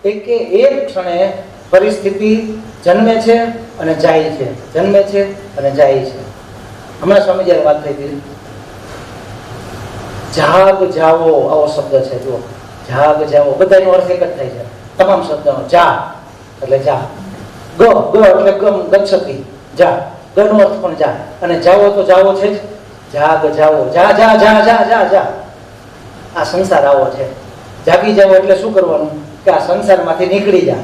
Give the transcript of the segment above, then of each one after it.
એક ક્ષણે પરિસ્થિતિ જન્મે છે અને જાય છે, જન્મે છે અને જાય છે. હમણાં સ્વામી જયારે વાત થઈ હતી, જાગ જાવો આવો શબ્દ છે. જુઓ, જાગ જાવો બધાનો અર્થ એક જ થાય છે, તમામ શબ્દનો. જા એટલે જા, ગ એટલે ગચ્છતિ, જા, ગનો અર્થ પણ જા, અને જાવો તો જાવો છે જ. જાગ જાવો, જા જા જા જા જા જા. આ સંસાર આવો છે. જાગી જાવો એટલે શું કરવાનું કે આ સંસારમાંથી નીકળી જા,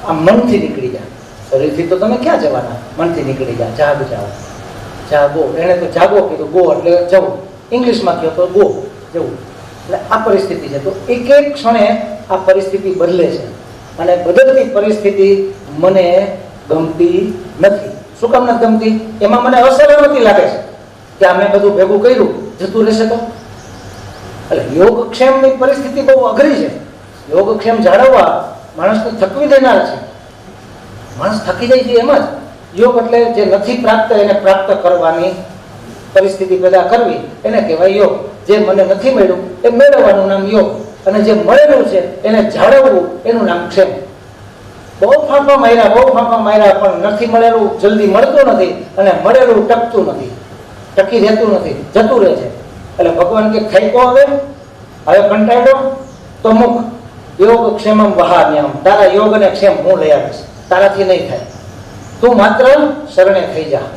આ મનથી નીકળી જા. શરીરથી તો તમે ક્યાં જવાના, મનથી નીકળી જા. જાગ જાઓ, જાગો. એને તો જાગો કીધું, ગો એટલે જવું. ઇંગ્લિશમાં કહો તો ગો, જવું. એટલે આ પરિસ્થિતિ છે. તો એક ક્ષણે આ પરિસ્થિતિ બદલે છે, અને બદલતી પરિસ્થિતિ મને ગમતી નથી. શું કામ નથી ગમતી? એમાં મને અસલામતી લાગે છે કે આ મેં બધું ભેગું કર્યું, જતું રહેશે તો. એટલે યોગક્ષેમની પરિસ્થિતિ બહુ અઘરી છે. યોગક્ષેમ જાળવવા માણસને થકવી દેનાર છે. માણસ થકી જાય છે. એમાં જ યોગ એટલે જે નથી પ્રાપ્ત એને પ્રાપ્ત કરવાની પરિસ્થિતિ પેદા કરવી, એને કહેવાય યોગ. જે મને નથી મળ્યું એ મેળવવાનું નામ યોગ, અને જે મળેલું છે એને જાળવવું એનું નામ ક્ષેમ. બહુ ફાંફા માર્યા પણ નથી મળેલું જલ્દી મળતું નથી, અને મળેલું ટકતું નથી, ટકી રહેતું નથી, જતું રહે છે. એટલે ભગવાન કે ખાઈકો હવે કંટાળ્યો તો મુક યોગ ક્ષેમમ વહામ્યમ. તારા યોગ અને ક્ષેમ હું લઈ આવીશ, તારાથી નહીં થાય. તું માત્ર શરણે થઈ જા.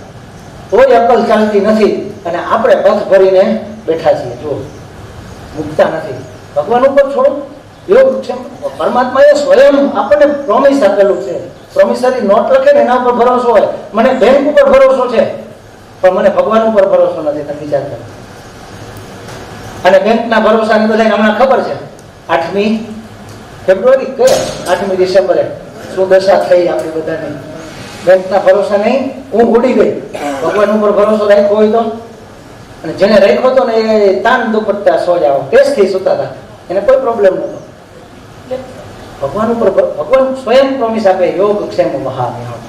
કોઈ અકલ ચાલતી નથી, અને આપણે પથ ભરીને બેઠા છીએ. જો મુકતા નથી, ભગવાન ઉપર છોડો. યોગ ક્ષેમ પરમાત્માએ સ્વયં આપણને પ્રોમિસ આપેલું છે. પ્રોમિસરી નોટ લખે ને એના ઉપર ભરોસો હોય. મને બેંક ઉપર ભરોસો છે, પણ મને ભગવાન ઉપર ભરોસો નથી. તમે વિચાર કરો. અને બેંકના ભરોસાની બધાને હમણાં ખબર છે. 8મી ફેબ્રુઆરી કે 8મી ડિસેમ્બરે શું દશા થઈ આપણી બધાની. બેંકના ભરોસા નહીં, ઊંઘ ઉડી ગઈ. ભગવાન ઉપર ભરોસો રાખ્યો હોય તો, અને જેને રાખ્યો હતો ને એ તાન દુપટ્ટા સોજાઓ ટેસ્ટથી સુતા હતા, એને કોઈ પ્રોબ્લેમ નહોતો. ભગવાન ઉપર ભગવાન સ્વયં પ્રોમિસ આપે, યોગ ક્ષેમ વહામ્યમ.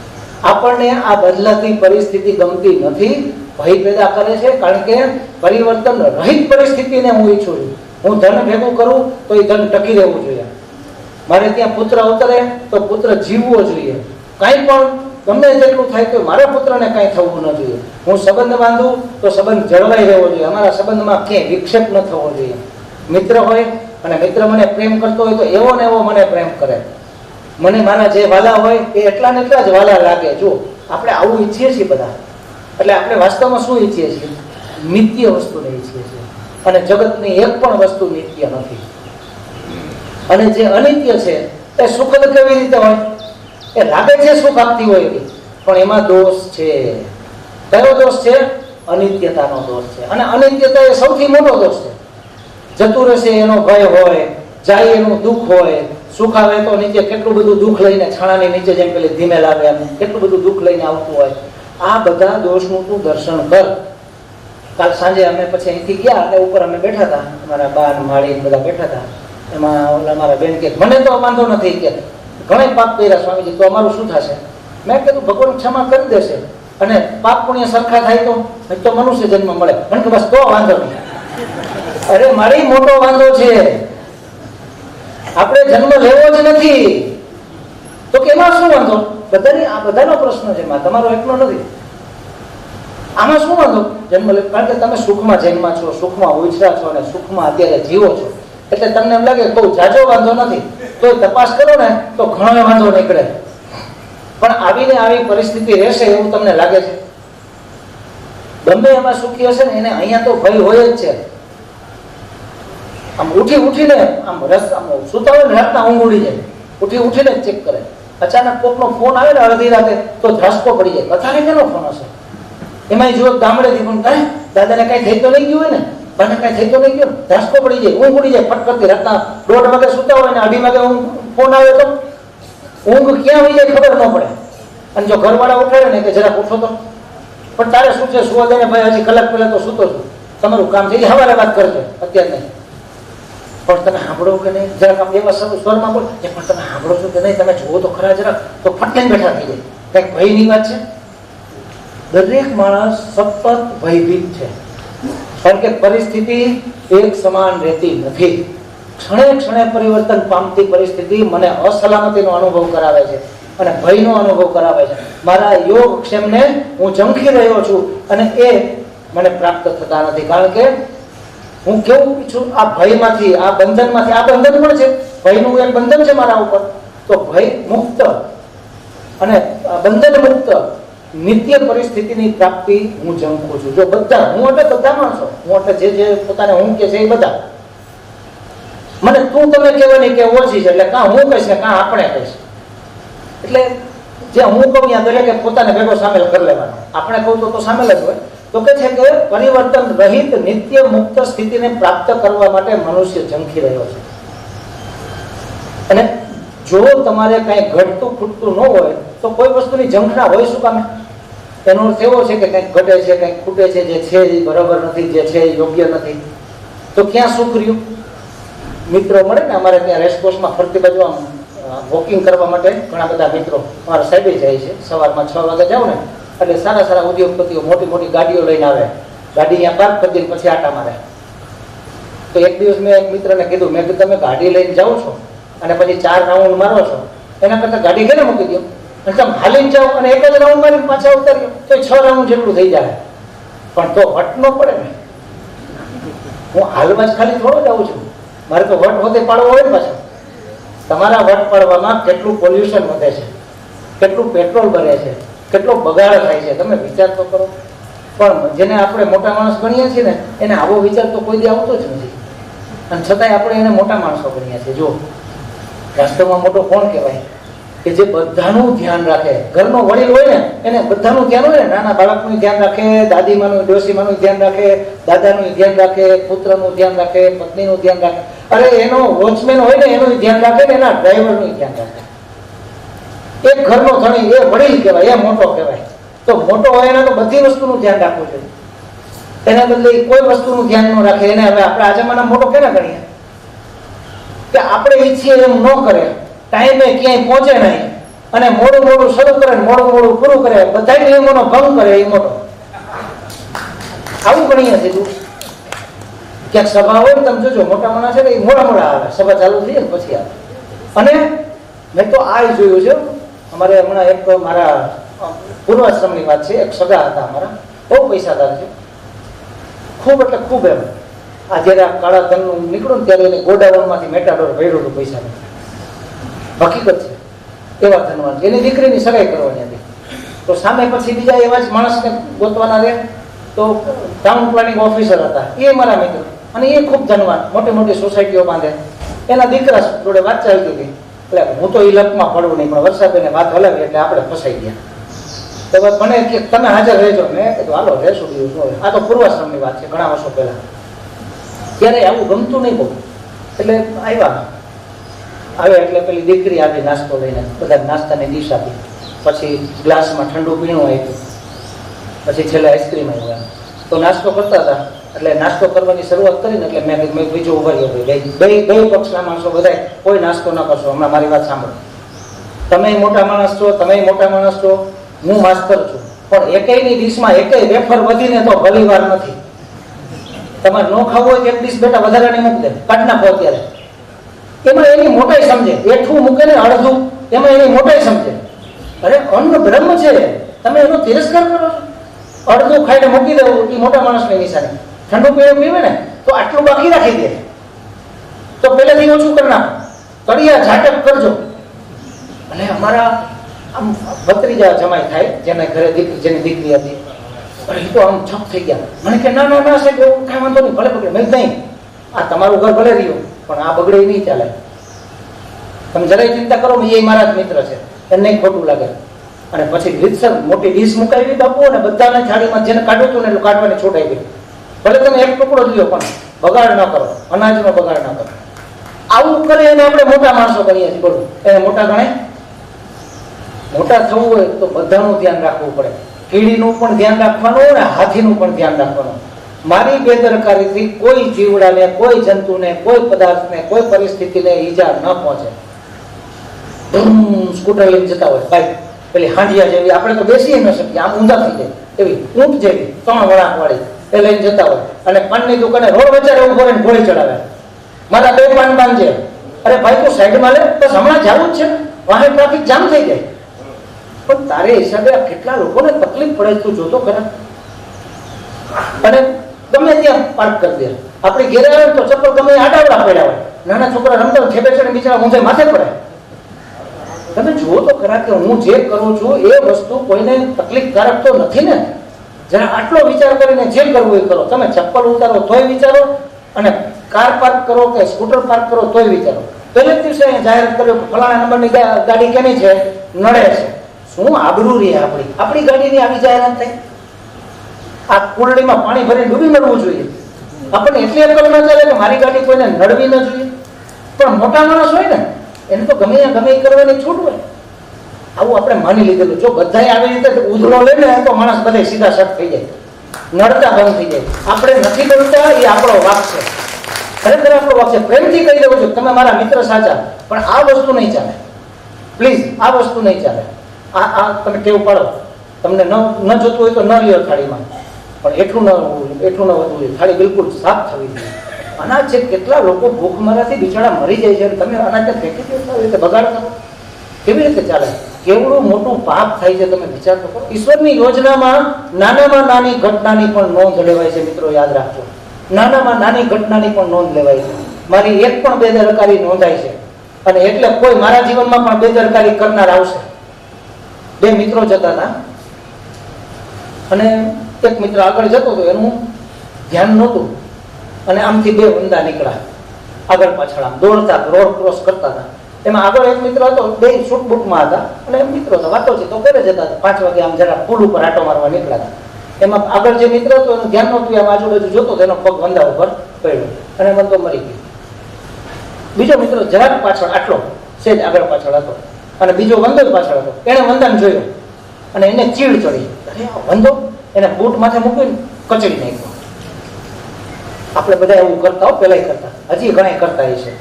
આપણને આ બદલાતી પરિસ્થિતિ ગમતી નથી, ભય પેદા કરે છે. કારણ કે પરિવર્તન રહિત પરિસ્થિતિને હું ઈચ્છું છું. હું ધન ભેગું કરું તો એ ધન ટકી રહેવું જોઈએ. મારે ત્યાં પુત્ર અવતરે તો પુત્ર જીવવો જોઈએ. કાંઈ પણ ગમે જેટલું થાય તો મારા પુત્રને કાંઈ થવું ન જોઈએ. હું સંબંધ બાંધું તો સંબંધ જળવાઈ રહેવો જોઈએ. અમારા સંબંધમાં ક્યાંય વિક્ષેપ ન થવો જોઈએ. મિત્ર હોય અને મિત્ર મને પ્રેમ કરતો હોય તો એવો ને એવો મને પ્રેમ કરે. મને મારા જે વાલા હોય એ એટલા ને એટલા જ વાલા લાગે. જો આપણે આવું ઈચ્છીએ છીએ બધા, એટલે આપણે વાસ્તવમાં શું ઈચ્છીએ છીએ? નિત્ય વસ્તુને ઈચ્છીએ છીએ. અને જગતની એક પણ વસ્તુ નિત્ય નથી. અને જે અનિત્ય છે એ સુખદ કેવી રીતે હોય? એ લાગે છે સુખ આપતી હોય એવી, પણ એમાં દોષ છે. કયો દોષ છે? અનિત્યતાનો દોષ છે. અને અનિત્યતા એ સૌથી મોટો દોષ છે. જતું રહેશે એનો ભય હોય, જાય એનું દુઃખ હોય. સુખ આવે તો નીચે કેટલું બધું દુઃખ લઈને, છાણાની નીચે જેમ પેલી ધીમે લાગે એમ કેટલું બધું દુઃખ લઈને આવતું હોય. આ બધા દોષનું તું દર્શન કર. કાલ સાંજે અમે પછી અહીંથી ગયા એટલે ઉપર અમે બેઠા હતા, અમારા બા માળી બધા બેઠા હતા. એમાં અમારા બેન કે મને તો વાંધો નથી, કે ઘણા પાપ કર્યા સ્વામીજી, તો અમારું શું થશે? મેં કીધું ભગવાન ક્ષમા કરી દેશે, અને પાપ પુણ્ય સરખા થાય તો મનુષ્ય જન્મ મળે. મને કે બસ તો વાંધો નહીં. અરે મારી મોટો વાંધો છે, આપણે જન્મ લેવો જ નથી. તો કે એમાં શું વાંધો? આ બધાનો પ્રશ્ન છે, તમારો એકનો નથી. આમાં શું વાંધો જન્મ લે? કારણ કે તમે સુખમાં જન્મા છો, સુખમાં ઉછર્યા છો, અને સુખમાં અત્યારે જીવો છો. એટલે તમને એમ લાગે બહુ જાજો વાંધો નથી. તો તપાસ કરો ને તો ઘણો વાંધો નીકળે. પણ આવીને આવી પરિસ્થિતિ રહેશે એવું તમને લાગે છે? ગમે એમાં સુખી હશે ને એને અહીંયા તો ભય હોય જ છે. આમ ઉઠીને આમ સુતા હોય ને રાતના ઊંઘ ઉડી જાય, ઉઠીને ચેક કરે. અચાનક કોકનો ફોન આવે ને અડધી રાતે તો ધ્રાસકો પડી જાય. અત્યારે કેનો ફોન હશે? એમાં જો ગામડેથી ફોન કરે, દાદાને કઈ થઈ તો નહીં ગયું હોય ને, બાને કઈ થઈ તો નહીં ગયું, ધ્રાસકો પડી જાય, ઊંઘ ઉડી જાય ફટકરતી. રાતના 1:30 વાગે સુતા હોય ને 2:30 વાગે ફોન આવે તો ઊંઘ ક્યાં હોય જાય ખબર ન પડે. અને જો ઘરવાળા ઉઠાડે ને કે જરાક ઉઠો તો, પણ તારે શું છે? સુવા દે ને ભાઈ, હજી કલાક પહેલા તો સૂતો છું, તમારું કામ થઈ સવારે વાત કરજો, અત્યારે નહીં. પણ તમે સાંભળો કે નહીં? જરાક આમ એવા સ્વરમાં બોલ, પણ તમે સાંભળો છો કે નહીં? તમે જુઓ તો ખરા જરાક, તો ફટકાઈને બેઠા થઈ જાય. કંઈક ભયની વાત છે. દરેક માણસ સતત ભયભીત છે, કારણ કે પરિસ્થિતિ એક સમાન રહેતી નથી. ક્ષણે ક્ષણે પરિવર્તન પામતી પરિસ્થિતિ મને અસલામતીનો અનુભવ કરાવે છે અને ભયનો અનુભવ કરાવે છે. મારા યોગક્ષેમને હું ઝંખી રહ્યો છું અને એ મને પ્રાપ્ત થતા નથી. કારણ કે હું કેવું છું, આ ભયમાંથી, આ બંધનમાંથી, આ બંધન પણ છે, ભયનું એક બંધન છે મારા ઉપર, તો ભય મુક્ત અને બંધન મુક્ત નિત્ય પરિસ્થિતિની પ્રાપ્તિ હું ઝંખું છું. જો બધા, હું એટલે બધા માણસો, હું એટલે જે પોતાને હું કે છે એ બધા, મને તું તમે કહેવાની કે ઓછી છે, એટલે કાં હું કહીશ ને કાં આપણે કહીશ. એટલે જે હું કહું ત્યાં દરેકે પોતાને ભેગો સામેલ કરી લેવાનો. આપણે કહું તો સામેલ જ હોય. તો કે છે કે પરિવર્તન રહિત નિત્ય મુક્ત સ્થિતિને પ્રાપ્ત કરવા માટે મનુષ્ય ઝંખી રહ્યો છે. અને જો તમારે કાંઈ ઘટતું ખૂટતું ન હોય તો કોઈ વસ્તુની ઝંખના હોય શું કામે? એનો અર્થ એવો છે કે કંઈક ઘટે છે, કંઈક ખૂટે છે, જે છે એ બરાબર નથી, જે છે એ યોગ્ય નથી, તો ક્યાં સુખ રહ્યું? મિત્રો મળે ને અમારે ત્યાં રેસકોર્સમાં ફરતી બાજુ આમ વોકિંગ કરવા માટે ઘણા બધા મિત્રો અમારા સાઈડે જાય છે. સવારમાં 6 વાગે જાવ ને એટલે સારા સારા ઉદ્યોગપતિઓ મોટી મોટી ગાડીઓ લઈને આવે, ગાડી અહીંયા પાર્ક કરી દઈને પછી આટા મારે. તો એક દિવસ મેં એક મિત્રને કીધું, મેં કીધું તમે ગાડી લઈને જાઓ છો અને પછી 4 રાઉન્ડ મારો છો, એના કરતાં ગાડી ઘરે મૂકી દો અને તમે હાલીને જાઓ અને એક જ રાઉન્ડ મારીને પાછા ઉતાર્યો તો 6 રાઉન્ડ જેટલું થઈ જાય. પણ તો વટ ન પડે ને. હું હાલમાં જ ખાલી થોડો જાઉં છું, મારે તો વટ હોતે પાડવો હોય ને પાછો. તમારા વટ પાડવામાં કેટલું પોલ્યુશન વધે છે, કેટલું પેટ્રોલ બને છે, કેટલો બગાડ થાય છે, તમે વિચાર તો કરો. પણ જેને આપણે મોટા માણસ ગણીએ છીએ ને એને આવો વિચાર તો કોઈ દી આવતો જ નથી, અને છતાંય આપણે એને મોટા માણસો ગણીએ છીએ. જો વાસ્તવમાં મોટો કોણ કહેવાય? કે જે બધાનું ધ્યાન રાખે. ઘરનો વડીલ હોય ને એને બધાનું ધ્યાન હોય ને, નાના બાળકનું ધ્યાન રાખે, દાદીમાનું, ડોશીમાનું ધ્યાન રાખે, દાદાનું ધ્યાન રાખે, પુત્રનું ધ્યાન રાખે, પત્નીનું ધ્યાન રાખે. અરે એનો વોચમેન હોય ને એનું ધ્યાન રાખે ને, એના ડ્રાઈવરનું ધ્યાન રાખે. એક ઘરનો ધણી એ વડીલ કહેવાય, એ મોટો કહેવાય. તો મોટો હોય એને તો બધી વસ્તુનું ધ્યાન રાખવું જોઈએ. એના બદલે કોઈ વસ્તુનું ધ્યાન ન રાખે એને હવે આપણે આ જમાના મોટો કેને ગણીએ? કે આપણે ઈચ્છીએ એમ ન કરે, ટાઈમે ક્યાંય પહોંચે નહીં અને મોડું મોડું શરૂ કરે, મોડું મોડું પૂરું કરે, બધા નિયમોનો ભંગ કરે, એ મોટો. આવું ગણીએ છીએ. ક્યાંક સભા હોય ને તમે જોજો, મોટા માણસ છે ને એ મોડા મોડા આવે, સભા ચાલુ થઈ ને પછી આવે. અને મેં તો આ જોયું છે, અમારે હમણાં એક મારા પૂર્વાશ્રમની વાત છે, એક સગા હતા અમારા, બહુ પૈસાદાર છે, ખૂબ એટલે ખૂબ. એમ આ જયારે કાળા ધનનું નીકળ્યું ને ત્યારે એને ગોડાઉનમાંથી મેટાડોર ભર્યું હતું પૈસાનું. હકીકત છે, એવા ધનવાન. એની દીકરીની સગાઈ કરવાની હતી, તો સામે પછી બીજા એવા જ માણસને ગોતવાના રહે. તો ટાઉન પ્લાનિંગ ઓફિસર હતા, એ મારા મિત્ર, અને એ ખૂબ ધનવાન, મોટી મોટી સોસાયટીઓ બાંધે. એના દીકરા જોડે વાત ચાલતી હતી, એટલે હું તો એ લપમાં પડવું નહીં, પણ વરસાદને વાત હલાવી એટલે આપણે ફસાઈ ગયા. તો મને કે તમે હાજર રહેજો. મેં કીધું હાલો રહેશું. બીજું આ તો પૂર્વાશ્રમની વાત છે, ઘણા વર્ષો પહેલા. ત્યારે આવું ગમતું નહીં બહુ. એટલે આવે એટલે પેલી દીકરી આવી નાસ્તો લઈને, બધા નાસ્તાની ડીશ આપી, પછી ગ્લાસમાં ઠંડુ પીણું આપ્યું, પછી છેલ્લે આઈસ્ક્રીમ આવ્યા. તો નાસ્તો કરતા હતા એટલે નાસ્તો કરવાની શરૂઆત કરીને એટલે મેં બીજો ઉભા રહ્યો, બે પક્ષના માણસો બધા કોઈ નાસ્તો ન કરશો, હમણાં મારી વાત સાંભળો. તમે મોટા માણસ છો, તમે મોટા માણસ છો, હું માસ્તર છું, પણ એકેયની ડીશમાં એકેય વેફર વધીને તો ભલી વાર નથી. તમારે ન ખાવું હોય તો એક ડીશ બેટા વધારાની મૂકી દે, કાઢ નાખો અત્યારે. એમાં એની મોટાઈ સમજે, એઠું મૂકે ને અડધું, એમાં એની મોટાઈ સમજે. અરે અન્ન બ્રહ્મ છે, તમે એનો તિરસ્કાર કરો છો. અડધું ખાઈને મૂકી દેવું એ મોટા માણસની નિશાની. ઠંડુ પીણું પીવે ને તો આટલું બાકી રાખી દે, તો પહેલેથી ઓછું કરી નાખો, તળિયા ઝાટક કરજો. અને અમારા આમ ભત્રીજા જમાઈ થાય, જેને ઘરે જેની દીકરી હતી, એ તો આમ છપ થઈ ગયા. મને કે ના ના ના સાહેબ એવું કાંઈ વાંધો નહીં, ભલે બગડે. મેં નહીં, આ તમારું ઘર ભલે રહ્યું પણ આ બગડે નહીં ચાલે. તમે જરાય ચિંતા કરો, એ મારા જ મિત્ર છે, એને ખોટું લાગે. અને પછી રીતસર મોટી ડીશ મુકાવી બાપુ, અને બધાને થાળીમાં જેને કાઢવું હતું ને એટલું કાઢવાની છૂટ આવી. ભલે તમે એક ટુકડો જ લ્યો પણ બગાડ ન કરો, અનાજનો બગાડ ન કરો. આવું કરે એને આપણે મોટા માણસો કરીએ છીએ. બોલો એને મોટા ગણાય? મોટા થવું હોય તો બધાનું ધ્યાન રાખવું પડે. કીડીનું પણ ધ્યાન રાખવાનું અને હાથીનું પણ ધ્યાન રાખવાનું. મારી બેદરકારીથી કોઈ જીવડાને, કોઈ જંતુને, કોઈ પદાર્થને, કોઈ પરિસ્થિતિને ઈજા ન પહોંચે. સ્કૂટર લઈને જતા હોય, બાઈક પેલી હાંડિયા જેવી, આપણે તો બેસી ન શકીએ, આમ ઊંધા થઈ જાય એવી ઊંટ જેવી 3 વળાંક વાળી, એ લઈને જતા હોય અને પાનની દુકાને રોડ વચ્ચે ઉભો રહીને ગોળી ચડાવે. મારા 2 પાન બાંધજે. અરે ભાઈ તું સાઈડમાં લે, બસ હમણાં જવું જ છે, વાહન ટ્રાફિક જામ થઈ જાય. પણ તારે હિસાબે આ કેટલા લોકોને તકલીફ પડે તું જોતો ખરા. અને ગમે ત્યાં પાર્ક કરી દે. આપણે ઘેરે આવે તો ચપ્પલ ગમે આડાવડા પડ્યા હોય, નાના છોકરા રમતા ઠેબે ચડે બિચારા ઊંધે માથે પડે. તમે જુઓ તો ખરા કે હું જે કરું છું એ વસ્તુ કોઈને તકલીફકારક તો નથી ને. જરા આટલો વિચાર કરીને જે કરવું એ કરો. તમે ચપ્પલ ઉતારો તોય વિચારો, અને કાર પાર્ક કરો કે સ્કૂટર પાર્ક કરો તોય વિચારો. પહેલે જ દિવસે જાહેરાત કર્યો કે ફલાણા નંબરની ગાડી કેની છે, નડે છે. શું આબરૂ રહી આપણી ગાડીની આવી જાહેરાત થઈ? આ કુંડળીમાં પાણી ભરીને ડૂબી મળવું જોઈએ. આપણને એટલી અકલ ન ચાલે કે મારી ગાડી કોઈને નડવી ન જોઈએ. પણ મોટા માણસ હોય ને એને તો ગમે એ કરવાની છૂટ હોય. આવું આપણે માની લીધેલું. જો બધાય આવી રીતે ઉધડો લે ને તો માણસ બધે સીધા સટ થઈ જાય, નડતા બંધ થઈ જાય. આપણે નથી કરતા એ આપણો વાક છે, ખરેખર આપણો વાક છે. પ્રેમથી કહી દેવું છું તમે મારા મિત્ર સાચા, પણ આ વસ્તુ નહીં ચાલે. પ્લીઝ આ વસ્તુ નહીં ચાલે. આ તમે ટેવ પાડો. તમને ન જોતું હોય તો ન લ્યો થાળીમાં, પણ એટલું ન વધવું જોઈએ. થાળી બિલકુલ સાફ થવી જોઈએ. અનાજ છે, કેટલા લોકો ભૂખમરાથી બિચારા મરી જાય છે, તમે અનાજને ફેંકી દો, આવી રીતે બગાડ કરો, કેવી રીતે ચાલે? કેવડું મોટું પાપ થાય છે, તમે વિચાર તો કરો. ઈશ્વરની યોજનામાં નાનામાં નાની ઘટનાની પણ નોંધ લેવાય છે. મિત્રો યાદ રાખજો, નાનામાં નાની ઘટનાની પણ નોંધ લેવાય છે. મારી એક પણ બેદરકારી નોંધાય છે, અને એટલે કોઈ મારા જીવનમાં પણ બેદરકારી કરનાર આવશે. 2 મિત્રો જતા હતા, અને એક મિત્ર આગળ જતો હતો, એનું ધ્યાન નહોતું, અને આમથી 2 વંદા નીકળ્યા આગળ પાછળ, આમ દોડતા રોડ ક્રોસ કરતા હતા. એમાં આગળ એક મિત્ર હતો, 2 શૂટ બૂટમાં હતા, અને એમ મિત્રો હતો, વાતો છે તો ઘરે જતા હતા. 5 વાગે આમ જરા પુલ ઉપર આટો મારવા નીકળ્યા હતા. એમાં આગળ જે મિત્ર હતો એનું ધ્યાન નહોતું, એમ આજુબાજુ જોતો હતો, એનો પગ વંદા ઉપર પડ્યો અને વંદો મરી ગયો. બીજો મિત્ર જરાક પાછળ, આટલો સેજ આગળ પાછળ હતો, અને બીજો વંદો જ પાછળ હતો. એને વંદાને જોયો અને એને ચીડ ચડી. અરે આ વંદો, એને બૂટ માથે મૂકીને કચડી નાખ્યો. આપણે બધા એવું કરતા હો, પેલા કરતા, હજી ઘણા કરતા છે.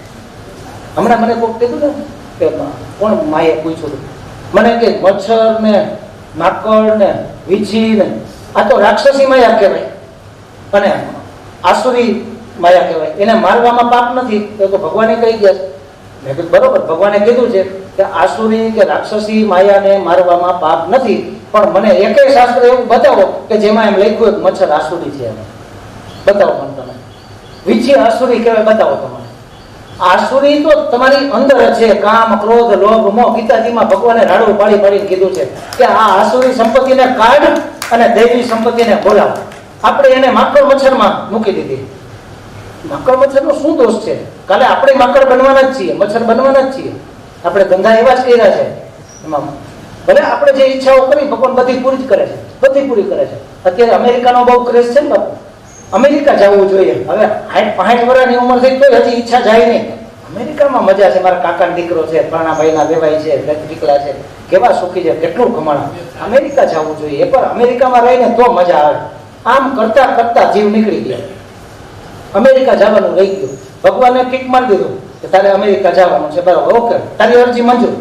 હમણાં મને કોઈક કીધું ને કે કોણ માએ પૂછ્યું મને કે મચ્છર ને માકડ ને વીછી ને આ તો રાક્ષસી માયા કહેવાય અને આસુરી માયા કહેવાય. એને મારવામાં પાપ નથી, એ તો ભગવાને કહી ગયા છે. મેં કીધું બરોબર, ભગવાને કીધું છે કે આસુરી કે રાક્ષસી માયાને મારવામાં પાપ નથી, પણ મને એકેય શાસ્ત્ર એવું બતાવો કે જેમાં એમ લખ્યું એક મચ્છર આસુરી છે. બતાવો મને તમે. વીછી આસુરી કહેવાય, બતાવો તમે. આસુરી તો તમારી અંદર છે, કામ, ક્રોધ, લોભ, મોહ. ગીતાજીમાં ભગવાને રાડું પાડી પાડીને કીધું છે કે આ આસુરી સંપત્તિને કાઢ અને દૈવી સંપત્તિને બોલાવ. આપણે એને માકડ મચ્છરમાં મૂકી દીધી. માકડ મચ્છરનો શું દોષ છે? કાલે આપણે માકડ બનવાના જ છીએ, મચ્છર બનવાના જ છીએ. આપણે ધંધા એવા જ કર્યા છે. એમાં ભલે આપણે જે ઈચ્છાઓ કરી ભગવાન બધી પૂરી જ કરે છે, બધી પૂરી કરે છે. અત્યારે અમેરિકાનો બહુ ક્રેઝ છે ને બાપુ, અમેરિકા જવું જોઈએ. હવે 60 વર્ષની ઉંમર થઈ તો હજી ઈચ્છા જાય નહીં. અમેરિકામાં મજા છે. મારા કાકાનો દીકરો છે, ભાઈના વેવાઈ છે, દીકરા છે, કેવા સુખી છે, કેટલું કમાણા. અમેરિકા જવું જોઈએ. એ પણ અમેરિકામાં રહીને તો મજા આવે. આમ કરતા કરતા જીવ નીકળી ગયા. અમેરિકા જવાનું રહી ગયું. ભગવાને ઠીક માની દીધું કે તારે અમેરિકા જવાનું છે, બરાબર, ઓકે, તારી અરજી મંજૂર,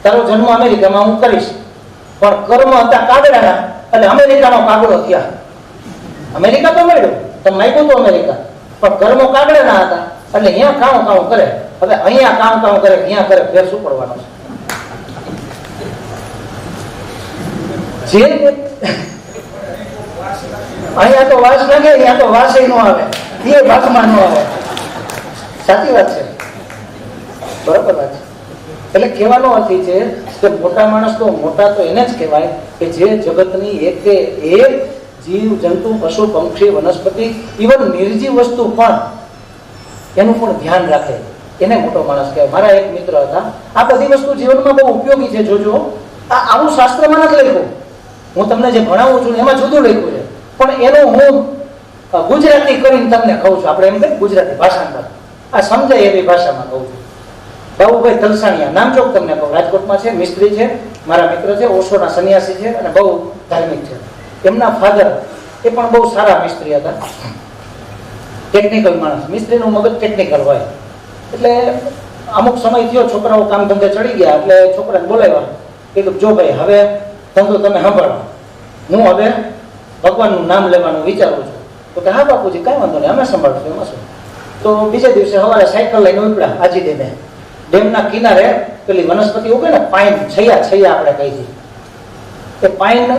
તારો જન્મ અમેરિકામાં હું કરીશ. પણ કર્મ હતા કાગડાના, એટલે અમેરિકાનો કાગડો થયા. અમેરિકા તો મળ્યું, તમે માગ્યું તો અમેરિકા, પણ કર્મો કાગડાના હતા, એટલે અહીંયા કામ કરે. હવે અહીંયા કામ કરે, અહીંયા કરે, ફેર શું પડવાનો છે? અહીંયા તો વાસ લાગે, અહીંયા તો વાસ ન આવે, એ ભાગમાં ન આવે. સાચી વાત છે, બરોબર વાત છે. એટલે કહેવાનો અર્થ છે કે મોટા માણસ તો મોટા તો એને જ કહેવાય કે જે જગતની એકે એક જીવ, જંતુ, પશુ, પંક્ષી, વનસ્પતિ, ઇવન નિર્જીવ વસ્તુ પણ એનું પણ ધ્યાન રાખે, એને મોટો માણસ કહેવાય. મારા એક મિત્ર હતા. આ બધી વસ્તુ જીવનમાં બહુ ઉપયોગી છે. જોજો, આ આવું શાસ્ત્રમાં નથી લખ્યું. હું તમને જે ભણાવું છું એમાં જુદું લખ્યું છે, પણ એનું હું ગુજરાતી કરીને તમને કહું છું. આપણે એમ કહીએ ગુજરાતી ભાષામાં, આ સમજાય એવી ભાષામાં કહું છું. બાબુભાઈ તલસાણિયા, નામ ચોક તમને કહું, રાજકોટમાં છે, મિસ્ત્રી છે, મારા મિત્ર છે, ઓશોના સંન્યાસી છે અને બહુ ધાર્મિક છે. એમના ફાધર એ પણ બહુ સારા મિસ્ત્રી હતા, ટેકનિકલ માણસ. મિસ્ત્રીનું મગજ ટેકનિકલ હોય. એટલે અમુક સમય થયો, છોકરાઓ કામ ધંધે ચડી ગયા, એટલે છોકરાને બોલાવ્યા, કીધું જો ભાઈ હવે ધંધો તમે સાંભળો, હું હવે ભગવાનનું નામ લેવાનું વિચારું છું. તો કે હા બાપુજી, કાંઈ વાંધો નહીં, અમે સંભાળશું, એમાં શું. તો બીજે દિવસે સવારે સાયકલ લઈને ઉપડ્યા આજી ડેમે. ડેમના કિનારે પેલી વનસ્પતિ ઉગે ને પાઇન, છૈયા આપણે કહી છીએ, એ પાઇન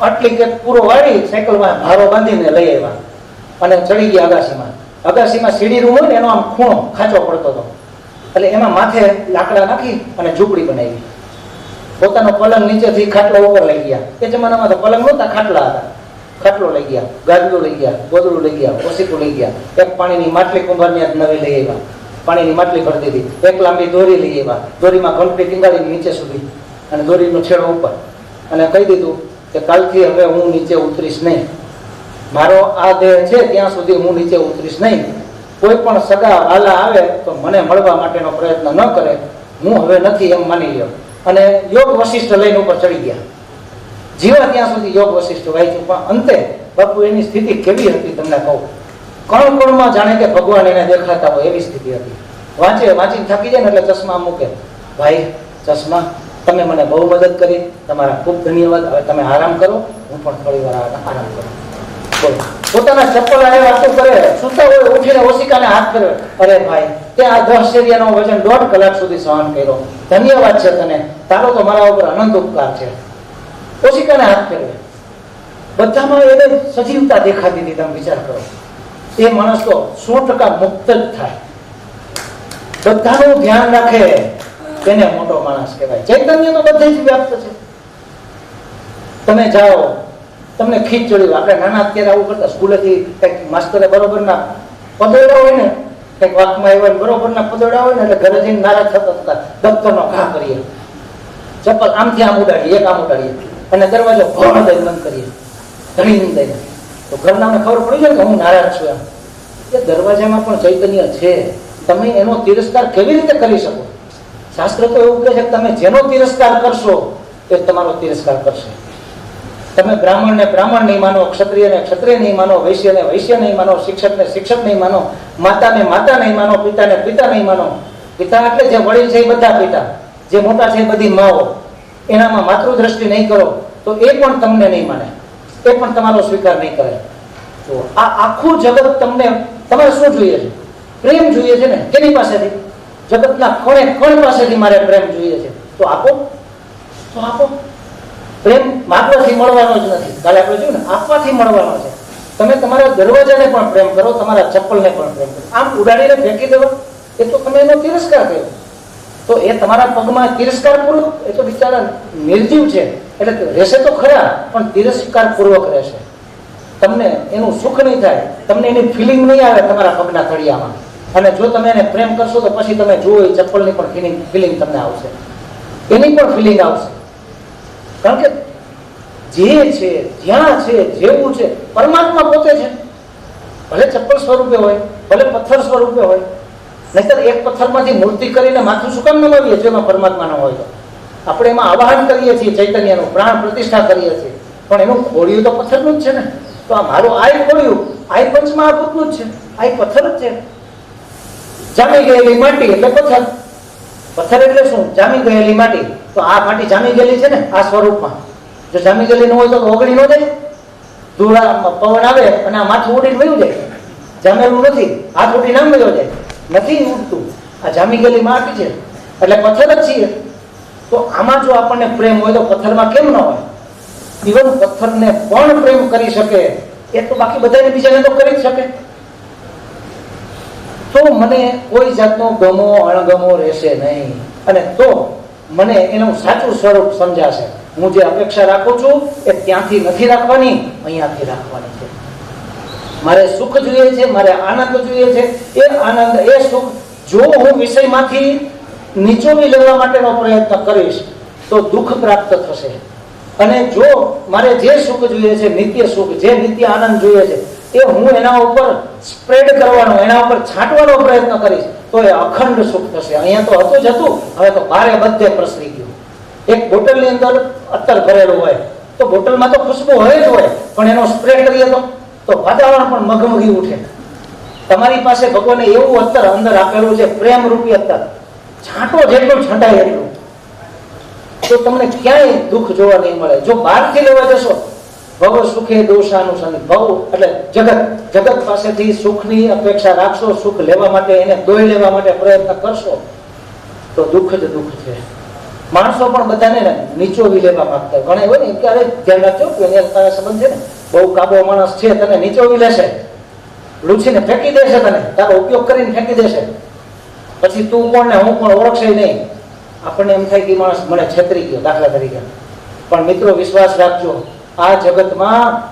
આટલી કે પૂરો વાળી સાયકલમાં ભારો બાંધીને લઈ આવ્યા અને ચડી ગયા અગાસીમાં. અગાસીમાં સીડી રૂમ હોય ને એનો આમ ખૂણો ખાંચો પડતો હતો, એટલે એમાં માથે લાકડા નાખી અને ઝૂંપડી બનાવી. પોતાનો પલંગ નીચેથી ખાટલો ઉપર લઈ ગયા. એ જમાનામાં તો પલંગ નહોતા, ખાટલા હતા. ખાટલો લઈ ગયા, ગાદલું લઈ ગયા, ગોદડું લઈ ગયા, ઓસીકું લઈ ગયા. એક પાણીની માટલી કુંભારની નવી લઈ આવ્યા, પાણીની માટલી ભરી દીધી. એક લાંબી દોરી લઈ આવ્યા, દોરીમાં ઘંટડી ટીંગાડીને નીચે સુધી અને દોરીનો છેડો ઉપર, અને કહી દીધું કે કાલથી હવે હું નીચે ઉતરીશ નહીં. મારો આ દેહ છે ત્યાં સુધી હું નીચે ઉતરીશ નહીં. કોઈ પણ સગા વાલા આવે તો મને મળવા માટેનો પ્રયત્ન ન કરે. હું હવે નથી એમ માની લ્યો. અને યોગ વશિષ્ઠ લઈને ઉપર ચડી ગયા. જીવા ત્યાં સુધી યોગ વશિષ્ઠ વાંચ્યું, પણ અંતે બાપુ એની સ્થિતિ કેવી હતી તમને કહું. કણ કણમાં જાણે કે ભગવાન એને દેખાતા હોય એવી સ્થિતિ હતી. વાંચીને થાકી જાય ને એટલે ચશ્મા મૂકે. ભાઈ ચશ્મા, તમે મને બહુ મદદ કરી, તમારા ખૂબ ધન્યવાદ. હવે તમે આરામ કરો, હું પણ થોડી વાર આરામ કરું. બોલો, પોતાના ચપ્પલ આને વાતો કરે, સુતા હોય ઉઠીને ઓશિકાને હાથ કરે. અરે ભાઈ, તે આ 10 શેરિયાનો વજન 1.5 કલાક સુધી સહન કર્યો. ધન્યવાદ છે તને, તારો તો મારા ઉપર અનંત ઉપકાર છે. ઓશિકાને હાથ ફેરવે. બધામાં એને સજીવતા દેખાતી હતી. તમે વિચાર કરો, એ માણસ તો 100% મુક્ત જ થાય, બધાનું ધ્યાન રાખે, તેને મોટો માણસ કહેવાય. ચૈતન્ય તો બધે જ વ્યાપ્ત છે. તમે જાઓ, તમને ખીચ ચડી. આપણે નાના અત્યારે આવું કરતા, સ્કૂલેથી કંઈક માસ્તરે બરોબરના પદોડા હોય ને, કંઈક વાકમાં આવ્યા બરોબરના પદોડા હોય ને, એટલે ઘરે જઈને નારાજ થતા હતા. દફતરનો ઘા કરીએ, ચપ્પલ આમથી આમ ઉડાડીએ, એક આમ ઉડાડીએ, અને દરવાજો ભણ દઈને બંધ કરીએ, ધણી દઈને. તો ઘરનાને ખબર પડી જાય કે હું નારાજ છું એમ. એ દરવાજામાં પણ ચૈતન્ય છે. તમે એનો તિરસ્કાર કેવી રીતે કરી શકો? શાસ્ત્ર તો એવું કહે છે કે તમે જેનો તિરસ્કાર કરશો એ તમારો તિરસ્કાર કરશે. તમે બ્રાહ્મણને બ્રાહ્મણ નહીં માનો, ક્ષત્રિયને ક્ષત્રિય નહીં માનો, વૈશ્યને વૈશ્ય નહીં માનો, શિક્ષકને શિક્ષક નહીં માનો, માતાને માતા નહીં માનો, પિતાને પિતા નહીં માનો. પિતા એટલે જે વડીલ છે એ બધા પિતા, જે મોટા છે એ બધી માઓ. એનામાં માતૃદ્રષ્ટિ નહીં કરો તો એ પણ તમને નહીં માને, એ પણ તમારો સ્વીકાર નહીં કરે. તો આ આખું જગત તમને, તમારે શું જોઈએ છે? પ્રેમ જોઈએ છે ને. કેની પાસેથી? જગતના કોણે કોણ પાસેથી મારે પ્રેમ જોઈએ છે. તો આપો, તો આપો. પ્રેમ માગવાથી મળવાનો જ નથી. કાલે આપણે જોયું ને, આપવાથી મળવાનો છે. તમે તમારા દરવાજાને પણ પ્રેમ કરો, તમારા ચપ્પલને પણ પ્રેમ કરો. આમ ઉડાડીને ફેંકી દેવો એ તો તમે એનો તિરસ્કાર કર્યો. તો એ તમારા પગમાં તિરસ્કાર પૂર્વક, એ તો બિચારા નિર્જીવ છે એટલે રહેશે તો ખરા, પણ તિરસ્કાર પૂર્વક રહેશે. તમને એનું સુખ નહીં થાય, તમને એની ફિલિંગ નહીં આવે તમારા પગના તળિયામાં. અને જો તમે એને પ્રેમ કરશો તો પછી તમે જુઓ એ ચપ્પલની પણ ફિલિંગ તમને આવશે, એની પણ ફિલિંગ આવશે. કારણ કે જે છે, જ્યાં છે, જેવું છે, પરમાત્મા પોતે છે. ભલે ચપ્પલ સ્વરૂપે હોય, ભલે પથ્થર સ્વરૂપે હોય. નહીતર એક પથ્થરમાંથી મૂર્તિ કરીને માથું શું કામ નમાવીએ છીએ? એમાં પરમાત્મા ન હોય તો આપણે એમાં આવાહન કરીએ છીએ, ચૈતન્યનું પ્રાણ પ્રતિષ્ઠા કરીએ છીએ, પણ એનું ખોડિયું તો પથ્થરનું જ છે ને. તો આ મારું આય ખોડિયું, આય પંચમહાભૂતનું જ છે, આય પથ્થર જ છે. જામી ગયેલી માટી એટલે પથ્થર. પથ્થર એટલે શું? જામી ગયેલી માટી. તો આ માટી જામી ગયેલી છે ને આ સ્વરૂપમાં. જો જામી ગયેલી ન હોય તો ઓગળી ન જાય. ધૂળા પવન આવે અને આ માથું ઉડીને વયું જાય. જામેલું નથી, હાથ ઉડી નામ વયો જાય, નથી ઉડતું. આ જામી ગયેલી માટી છે એટલે પથ્થર જ છીએ. તો આમાં જો આપણને પ્રેમ હોય તો પથ્થરમાં કેમ ન હોય? ઇવન પથ્થરને પણ પ્રેમ કરી શકે એ તો બાકી બધાને બીજાને તો કરી જ શકે. તો મને કોઈ જાતનો ગમો અણગમો રહેશે નહીં, અને તો મને એનું સાચું સ્વરૂપ સમજાશે. હું જે અપેક્ષા રાખું છું એ ત્યાંથી નથી રાખવાની, અહીંયાથી રાખવાની છે. મારે સુખ જોઈએ છે, મારે આનંદ જોઈએ છે. એ આનંદ, એ સુખ જો હું વિષયમાંથી નીચોવી લેવા માટેનો પ્રયત્ન કરીશ તો દુઃખ પ્રાપ્ત થશે. અને જો મારે જે સુખ જોઈએ છે, નિત્ય સુખ, જે નિત્ય આનંદ જોઈએ છે, એ હું એના ઉપર સ્પ્રેડ કરવાનો, એના ઉપર છાંટવાનો પ્રયત્ન કરીશ તો એ અખંડ સુખ થશે. અહીંયા તો હતું જ હતું, હવે તો બારે બધે પ્રસરી ગયું. એક બોટલની અંદર અત્તર ભરેલું હોય તો બોટલમાં તો ખુશ્બુ હોય જ હોય, પણ એનો સ્પ્રે કરીએ તો વાતાવરણ પણ મગમગી ઉઠે. તમારી પાસે ભગવાને એવું અત્તર અંદર આપેલું છે, પ્રેમ રૂપી અત્તર, છાંટો જેટલું છંટાય એટલું, તો તમને ક્યાંય દુઃખ જોવા નહીં મળે. જો બહારથી લેવા જશો ભવ સુખે દોષાનુસંધિ. ભવ એટલે જગત પાસેથી સુખની અપેક્ષા રાખશો, સુખ લેવા માટે, એને દોઈ લેવા માટે પ્રયત્ન કરશો તો દુઃખ જ દુઃખ છે. માણસો પણ બધાને નીચોવી લેવા માંગતા ઘણા હોય ને, ક્યારે ધ્યાન રાખજો કે એને તારા સંબંધ છે ને, બહુ કાબો માણસ છે, તને નીચોવી લેશે, લૂછીને ફેંકી દેશે, તને તારો ઉપયોગ કરીને ફેંકી દેશે, પછી તું કોણ ને હું કોણ ઓળખશે નહીં. આપણને એમ થાય કે માણસ મને છેતરી ગયો દાખલા તરીકે. પણ મિત્રો વિશ્વાસ રાખજો, આ જગતમાં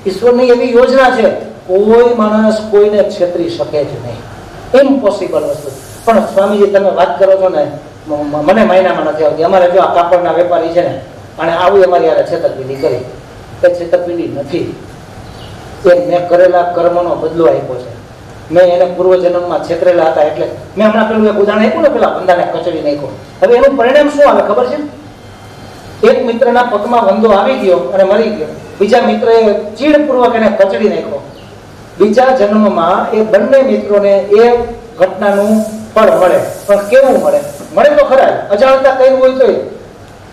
ઈશ્વરની એવી યોજના છે, કોઈ માણસ કોઈને છેતરી શકે જ નહીં, ઇમ્પોસિબલ વસ્તુ. પણ સ્વામીજી તમે વાત કરો છો ને, મને મહિનામાં નથી આવતી. અમારે જો આ કાપડના વેપારી છે ને, અને આવું અમારી યારે છેતરપિંડી કરી, એ છેતરપિંડી નથી. એ મેં કરેલા કર્મનો બદલો આપ્યો છે. મેં એને પૂર્વજન્મમાં છેતરેલા હતા એટલે મેં હમણાં પેલું એક ઉદાહરણ આપ્યું ને, પેલા બંદાને કચડી નાખ્યો. હવે એનું પરિણામ શું આવે ખબર છે? એક મિત્રના પગમાં વંદો આવી ગયો અને મરી ગયો. બીજા મિત્રએ ચીડપૂર્વક એને કચડી નાખ્યો. બીજા જન્મમાં એ બંને મિત્રોને એ ઘટનાનું ફળ મળે. પણ કેવું મળે? મળે તો ખરા, અજાણતા કર્યું હોય તો.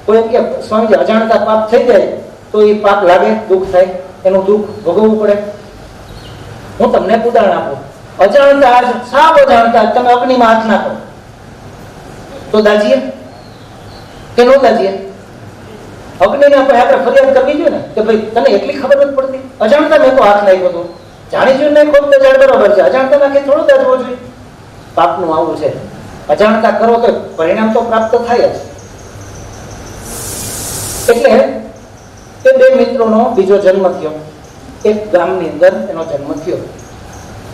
કોઈ એમ કે સ્વામીજી અજાણતા પાપ થઈ જાય તો એ પાપ લાગે, દુઃખ થાય, એનું દુઃખ ભોગવવું પડે. હું તમને ઉદાહરણ આપું. અજાણતા, સાવ અજાણતા તમે અગ્નિમાં હાથ નાખો તો દાજીએ કે નો દાજીએ? અગ્નિને આપણે ફરિયાદ કરવી જોઈએ ને કે ભાઈ તને એટલી ખબર નથી પડતી, અજાણતા મેં તો હાથ નાખ્યો હતો, જાણી જોઈને નાખો તો જાણ બરોબર છે, અજાણતા નાખે થોડું દાજવો જોઈએ. પાપનું આવું છે, અજાણતા કરો તો પરિણામ તો પ્રાપ્ત થાય જ. એટલે એ બે મિત્રોનો બીજો જન્મ થયો. એક ગામની અંદર એનો જન્મ થયો.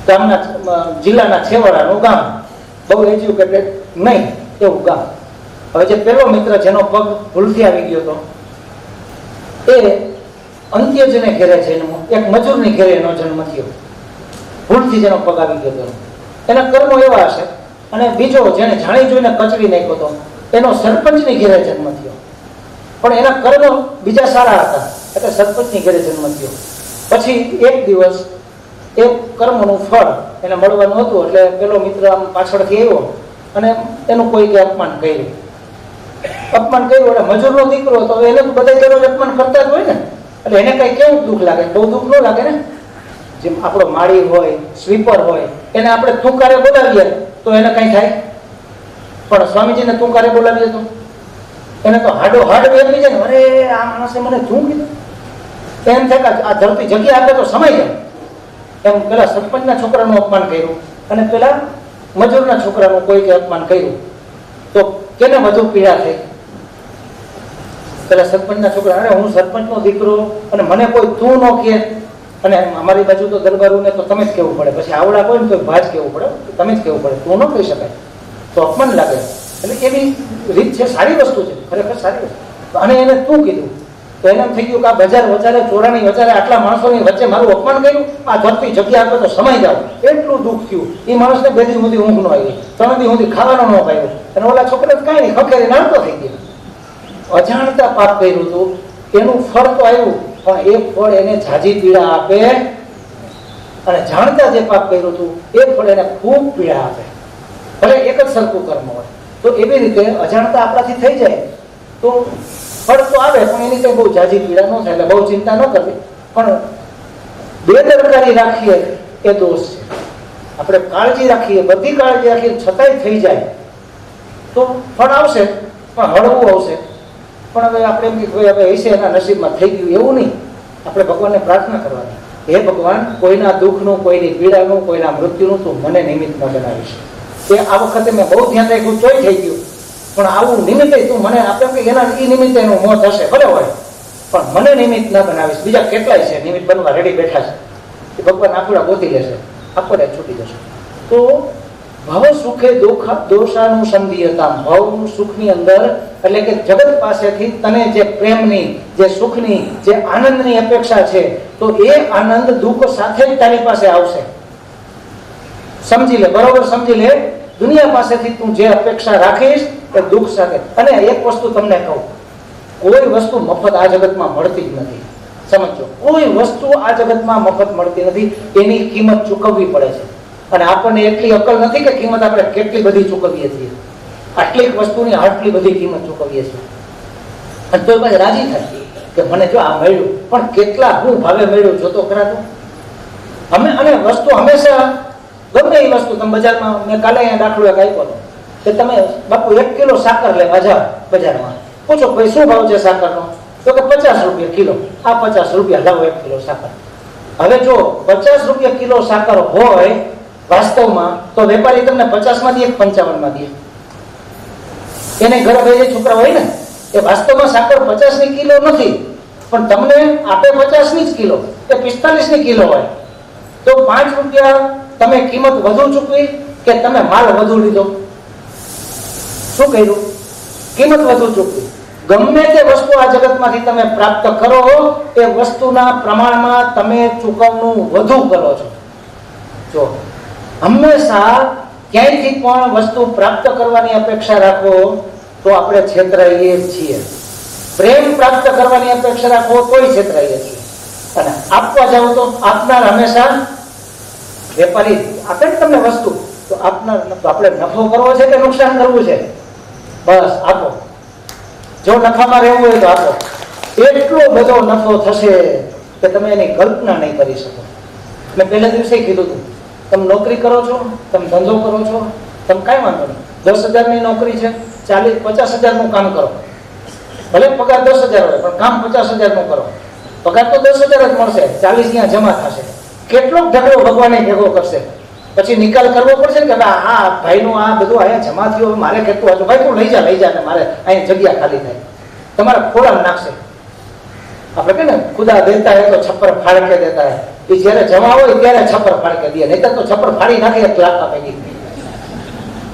ગામના જિલ્લાના છેવાડાનું ગામ, બહુ એજ્યુકેટેડ નહીં એવું ગામ. હવે જે પેલો મિત્ર જેનો પગ ભૂલથી આવી ગયો હતો, એ અંત્યજને ઘેરે જન્મ, એક મજૂરની ઘેરે એનો જન્મ થયો. ભૂલથી જેનો પગ આવી ગયો હતો એના કર્મો એવા હશે. અને બીજો જેને જાણી જોઈને કચડી નાખ્યો હતો એનો સરપંચની ઘેરે જન્મ થયો. પણ એના કર્મો બીજા સારા હતા એટલે સરપંચની ઘેરે જન્મ થયો. પછી એક દિવસ એ કર્મનું ફળ એને મળવાનું હતું એટલે પેલો મિત્ર આમ પાછળથી આવ્યો અને એનું કોઈ કે અપમાન કર્યું. એટલે મજૂરનો દીકરો હતો, એને તો બધા દરરોજ અપમાન કરતા જ હોય ને, એટલે એને કઈ કેવું દુઃખ લાગે? બહુ દુઃખ ન લાગે ને. જેમ આપણો માળી હોય, સ્વીપર હોય, એને આપણે તુંકારે બોલાવીએ તો એને કઈ થાય? પણ સ્વામીજીને તુંકારે બોલાવીએ તો એને તો હાડો હાડ વેરવી જાય ને, અરે આ માણસે મને શું કીધું? એમ થાય કે આ ધરતી જગ્યા આપે તો સમય જાય. એમ પેલા સરપંચના છોકરાનું અપમાન કર્યું અને પેલા મજૂરના છોકરાનું કોઈકે અપમાન કર્યું તો કેને વધુ પીડા થઈ? પેલા સરપંચના છોકરા, અરે હું સરપંચનો દીકરો અને મને કોઈ તું ન કહે, અને અમારી બાજુ તો દરબારું ને તો તમે જ કહેવું પડે, પછી આવડા કોઈ ને તો ભાજ કહેવું પડે, તમે જ કહેવું પડે, તું ન કહી શકાય તો અપમાન લાગે. એટલે એવી રીત છે, સારી વસ્તુ છે, ખરેખર સારી વસ્તુ. અને એને તું કીધું તો એને એમ થઈ ગયું કે આ બજાર વચારે, ચોરાની વચારે આટલા માણસોની વચ્ચે મારું અપમાન કર્યું, આ ધરતી જગ્યા આપે તો સમય જાવ. એટલું દુઃખ થયું. એ માણસને 2 દી સુધી ઊંઘ ન આવી, 3 દી સુધી ખાવાનું ન પાયું, અને ઓલા છોકરાને કાંઈ નહીં, ખખેરી નાણતો થઈ ગયો. અજાણતા પાપ કર્યું હતું, એનું ફળ તો આવ્યું, પણ એ ફળ એને ઝાઝી પીડા આપે, અને જાણતા જે પાપ કર્યું હતું એ ફળ એને ખૂબ પીડા આપે, ભલે એક જ સરખું કર્મ હોય. તો એવી રીતે અજાણતા આપણાથી થઈ જાય તો ફળ તો આવે, પણ એની કંઈ બહુ ઝાઝી પીડા ન થાય, એટલે બહુ ચિંતા ન કરવી. પણ બેદરકારી રાખીએ એ દોષ છે. આપણે કાળજી રાખીએ, બધી કાળજી રાખીએ, છતાંય થઈ જાય તો ફળ આવશે, પણ હળવું આવશે. પણ હવે આપણે એમ કે હવે હશે એના નસીબમાં થઈ ગયું એવું નહીં. આપણે ભગવાનને પ્રાર્થના કરવાની, હે ભગવાન, કોઈના દુઃખનું, કોઈની પીડાનું, કોઈના મૃત્યુનું તું મને નિમિત્ત ન બનાવીશ. એ આ વખતે મેં બહુ ધ્યાન રાખ્યું તોય થઈ ગયું, પણ આવું નિમિત્તે તું મને આપે કે એના એ નિમિત્તે એનું મોત હશે, ભલે હોય, પણ મને નિમિત્ત ન બનાવીશ. બીજા કેટલાય છે નિમિત્ત બનવા રેડી બેઠા છે, એ ભગવાન આપણા ગોતી લેશે, આપણે છૂટી જશે. તો ભવ સુખે દોષાનુસંધિયતા, ભવ સુખની અંદર એટલે કે જગત પાસેથી તને જે પ્રેમની, જે સુખની, જે આનંદની અપેક્ષા છે, તો એ આનંદ દુઃખ સાથે જ તારી પાસે આવશે. સમજી લે, બરોબર સમજી લે. દુનિયા પાસેથી તું જે અપેક્ષા રાખીશ એ દુઃખ સાથે. અને એક વસ્તુ તમને કહું, કોઈ વસ્તુ મફત આ જગતમાં મળતી જ નથી. સમજો, કોઈ વસ્તુ આ જગતમાં મફત મળતી નથી, એની કિંમત ચૂકવવી પડે છે. અને આપણને એટલી અકલ નથી કે કિંમત આપણે કેટલી બધી ચૂકવીએ છીએ. આટલી વસ્તુની આટલી બધી કિંમત ચૂકવીએ છીએ, અને તો એ પાછી રાજી થાય. કે મને જો આ મળ્યું, પણ કેટલા હું ભાવે મળ્યું જોતો ખરા તો. અમે અને વસ્તુ હંમેશા ગમે એ વસ્તુ તમે બજારમાં, મેં કાલે અહીંયા દાખલો એક આપ્યો હતો કે તમે બાપુ 1 કિલો સાકર લેવા જાઓ બજારમાં, પૂછો ભાઈ શું ભાવ છે સાકરનો, તો કે 50 રૂપિયા કિલો. આ 50 રૂપિયા લાવો 1 કિલો સાકર. હવે જો 50 રૂપિયા કિલો સાકર હોય વાસ્તવમાં, તો વેપારી તમને 50 માં દે 55 માં દે. એને ઘરે બે છોકરા હોય ને, એ વાસ્તવમાં સાકર 50 ની કિલો નથી, પણ તમને આપે 50 ની જ કિલો, એ 45 ની કિલો હોય. તો 5 રૂપિયા તમે કિંમત વધુ ચૂકવી કે તમે માલ વધુ લીધો? શું કર્યું? કિંમત વધુ ચૂકવી. ગમે તે વસ્તુ આ જગતમાંથી તમે પ્રાપ્ત કરો, એ વસ્તુના પ્રમાણમાં તમે ચૂકવણું વધુ કરો છો. જો હંમેશા ક્યાંયથી પણ વસ્તુ પ્રાપ્ત કરવાની અપેક્ષા રાખો તો આપણે છેતરાઈએ છીએ. પ્રેમ પ્રાપ્ત કરવાની અપેક્ષા રાખો તોય છેતરાઈએ છીએ. અને આપવા જાવ તો આપનાર હંમેશા વેપારી આપે ને તમને વસ્તુ, તો આપનાર આપણે નફો કરવો છે કે નુકસાન કરવું છે? બસ આપો. જો નફામાં રહેવું હોય તો આપો. એટલો બધો નફો થશે કે તમે એની કલ્પના નહીં કરી શકો. મેં પહેલા દિવસે કીધું હતું, તમે નોકરી કરો છો, તમે ધંધો કરો છો, તમે કાંઈ વાંધો નહીં. 10,000ની નોકરી છે, 40-50,000નું કામ કરો. ભલે પગાર 10,000 હોય, પણ કામ 50,000નું કરો. પગાર તો 10,000 જ મળશે, 40 ત્યાં જમા થશે. કેટલોક ઢગલો ભગવાને ભેગો કરશે. પછી નિકાલ કરવો પડશે ને કે આ ભાઈનું આ બધું અહીંયા જમા થયું, મારે કેટલું હતું, ભાઈ તું લઈ જા ને મારે અહીં જગ્યા ખાલી થાય. તમારા ખોળામાં નાખશે. આપણે કે ને ખુદા દેતા હે તો છપ્પર ફાડ કે દેતા હે. એ જયારે જમા હોય ત્યારે છપ્પર ફાડ કે દે, નહીં તો છપ્પર ફાડી નાખે એક લાખ આપી.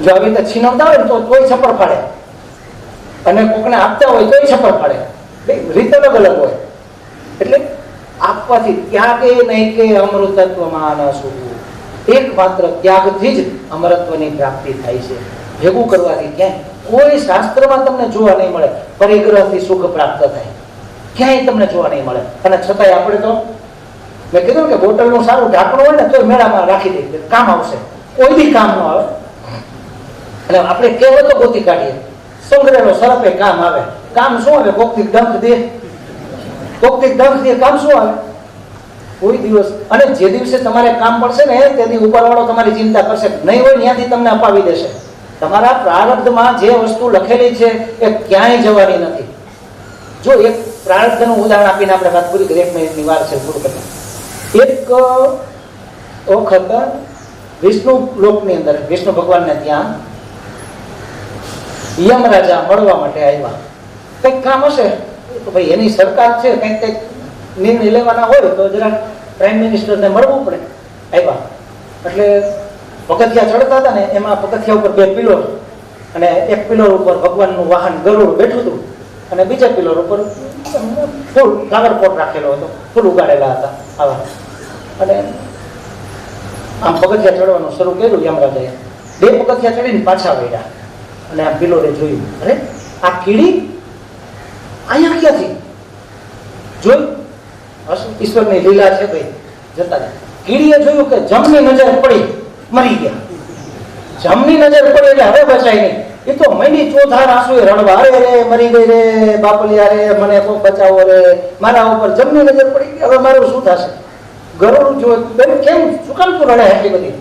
જો આવી રીતે છીનવતા હોય ને તો કોઈ છપ્પર ફાડે, અને કોકને આપતા હોય તોય છપ્પર ફાડે. રીત અલગ અલગ હોય. એટલે આપવાથી ત્યાગે નહીં કે અમૃતત્વમાં ન સૂવું. એકમાત્ર ત્યાગથી જ અમરત્વની પ્રાપ્તિ થાય છે. ભેગું કરવાથી ક્યાંય કોઈ શાસ્ત્રમાં તમને જોવા નહીં મળે પરિગ્રહથી સુખ પ્રાપ્ત થાય, ક્યાંય તમને જોવા નહીં મળે. અને છતાંય આપણે તો, મેં કીધું કે બોટલનું સારું ઢાંકણું હોય ને તો મેળામાં રાખી દઈએ, કામ આવશે. કોઈ બી કામ ન આવે. એટલે આપણે કહેવતો ગોતી કાઢીએ, સંગ્રહેલો સરપે કામ આવે. કામ શું આવે? કોકથી ડંખ દે, કોકથી ડંખ દે, કામ શું આવે? કોઈ દિવસ. અને જે દિવસે તમારે કામ પડશે ને તેથી ઉપરવાળો તમારી ચિંતા કરશે નહીં હોય, ત્યાંથી તમને અપાવી દેશે. તમારા પ્રારબ્ધમાં જે વસ્તુ લખેલી છે એ ક્યાંય જવાની નથી. જો એક પ્રારબ્ધનું ઉદાહરણ આપીને આપણે વાત પૂરી કરી, 1 મિનિટની વાર છે પૂરું કરતા. એક વખત વિષ્ણુ લોકની અંદર વિષ્ણુ ભગવાનને ત્યાં યમરાજા મળવા માટે આવ્યા. કંઈક કામ હશે તો ભાઈ એની સરકાર છે, કંઈક નિર્ણય લેવાના હોય તો જરા પ્રાઇમ મિનિસ્ટરને મળવું પડે. આવ્યા એટલે પગથિયા ચડતા હતા ને, એમાં પગથિયા ઉપર 2 પિલોર, અને એક પિલોર ઉપર ભગવાનનું વાહન ગરુડ બેઠું હતું, અને બીજા પિલોર ઉપર ફૂલ ફ્લાવર પોટ રાખેલો હતો, ફૂલ ઉગાડેલા હતા આવા. અને આમ પગથિયા ચડવાનું શરૂ કર્યું યમરાજાએ. 2 પગથિયા ચડીને પાછા વળ્યા, અને આ પિલોરે જોયું, અરે આ કીડી અહીંયા ક્યાંથી? જોયું ઈશ્વરની લીલા છે ભાઈ. જતા કીડીએ જોયું કે જમની નજર પડી, મરી ગયા. જમની નજર પડી એટલે હવે બચાય નહીં. એ તો મહિની ચોથા આંસુએ રડવા, અરે રે મરી ગઈ રે બાપલિયા રે, મને કોઈ બચાવો રે, મારા ઉપર જમની નજર પડી ગઈ, હવે મારું શું થશે? ગરુડ જો બેન કેમ શું કામ તું રડે એટલી બધી?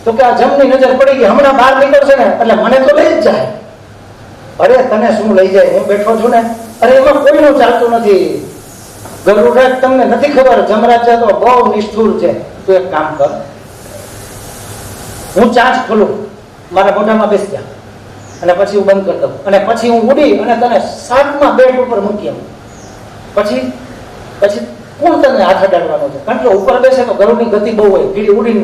તો કે આ જમની નજર પડી ગઈ, હમણાં બહાર નીકળશે ને એટલે મને તો લઈ જ જાય. અરે તને શું લઈ જાય, હું બેઠો છું ને. અરે એમાં કોઈનું ચાલતું નથી. ગરુડ તમને નથી ખબર, જમરાજ તો બહુ નિષ્ઠુર છે. તું એક કામ કર, હું ચાંચ ખોલું, મારા મોઢામાં બેસી જા, અને પછી હું બંધ કરી દઉં, અને પછી હું ઉડી અને તને 7મા બેડ ઉપર મૂકી આવું. પછી કોણ તને હાથ અડાડવાનો છે? કારણ કે ઉપર બેસે તો ગરુડની ગતિ બહુ હોય, કીડી ઉડીને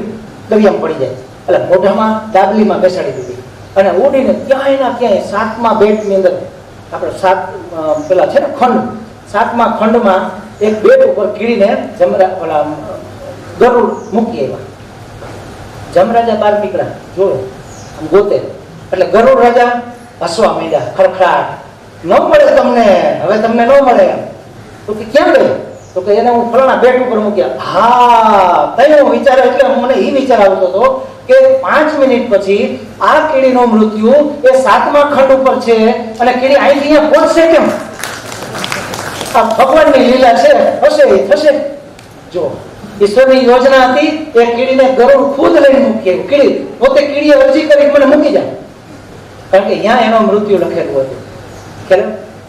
દરિયામાં પડી જાય. એટલે મોઢામાં દાબલીમાં બેસાડી દીધી, અને ઉડીને ક્યાંય ના ક્યાંય 7મા બેડની અંદર, આપણે 7 પેલા છે ને ખંડ, 7મા ખંડમાં એક બેડ ઉપર કીડીને ગરુડ મૂકી આવ્યા. જમરાજા બહાર નીકળ્યા, જોયો આમ ગોતે, એટલે ગરુડ રાજા હસવા માંડ્યા, ખડખડાટ, ન મળે તમને, હવે તમને ન મળે. તો કે ક્યાં ગયો? તો કે એને હું ફલાણા બેટ ઉપર મૂક્યા. હા, તને વિચાર, એટલે મને એ વિચાર આવતો હતો કે 5 મિનિટ પછી આ કીડીનો મૃત્યુ એ 7મા ખંડ ઉપર છે, અને કીડી અહીંથી અહીંયા પહોંચશે કેમ? આ ભગવાનની લીલા છે, હશે એ થશે. જો ઈશ્વરની યોજના હતી, એ કીડીને ગરુડ ખુદ લઈને મૂકી, કીડી પોતે કીડીએ અરજી કરી મને મૂકી જાય, કારણ કે અહીંયા એનો મૃત્યુ લખેલું હતું. કે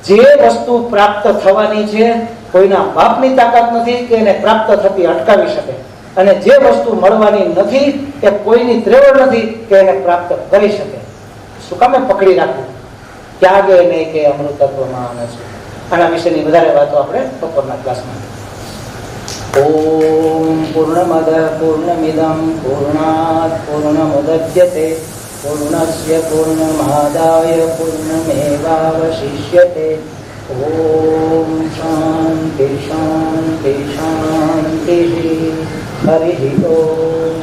જે વસ્તુ પ્રાપ્ત થવાની છે કોઈના બાપની તાકાત નથી કે એને પ્રાપ્ત થતી અટકાવી શકે, અને જે વસ્તુ મળવાની નથી એ કોઈની ત્રેવડ નથી કે એને પ્રાપ્ત કરી શકે. શું કામે પકડી રાખવું? ત્યાગે નહીં કે અમૃતત્વમાં આવે છે. આના વિશેની વધારે વાતો આપણે બપોરના ક્લાસમાં. ઓમ પૂર્ણમદ પૂર્ણમિદં પૂર્ણાત પૂર્ણમુદચ્યતે પૂર્ણસ્ય પૂર્ણમાદાય પૂર્ણમેવાવશિષ્યતે. ઓમ શાંતિ શાંતિ શાંતિ. હરિ ઓમ.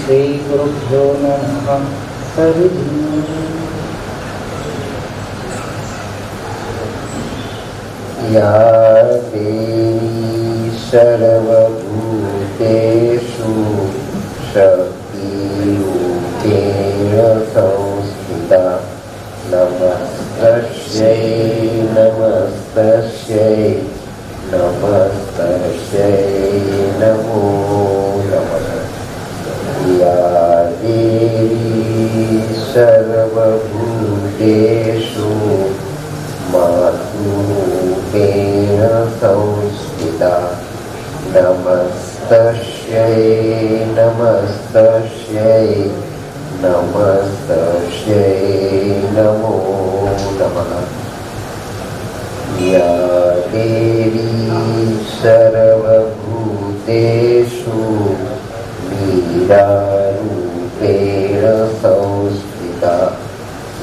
શ્રી ગુરુભ્યો નમઃ. હરિ યા દેવી સર્વભૂતેષુ શક્તિરૂપેણ સંસ્થિતા નમસ્તસ્યૈ નમસ્તસ્યૈ નમસ્તસ્યૈ નમો નમઃ. યા દેવી સર્વભૂતેષુ માતૃરૂપેણ સંસ્થિતા નમસ્તસ્યૈ નમસ્તસ્યૈ નમસ્તસ્યૈ નમો નમઃ. યા દેવી સર્વભૂતેષુ મીરારૂપેણ સંસ્થિતા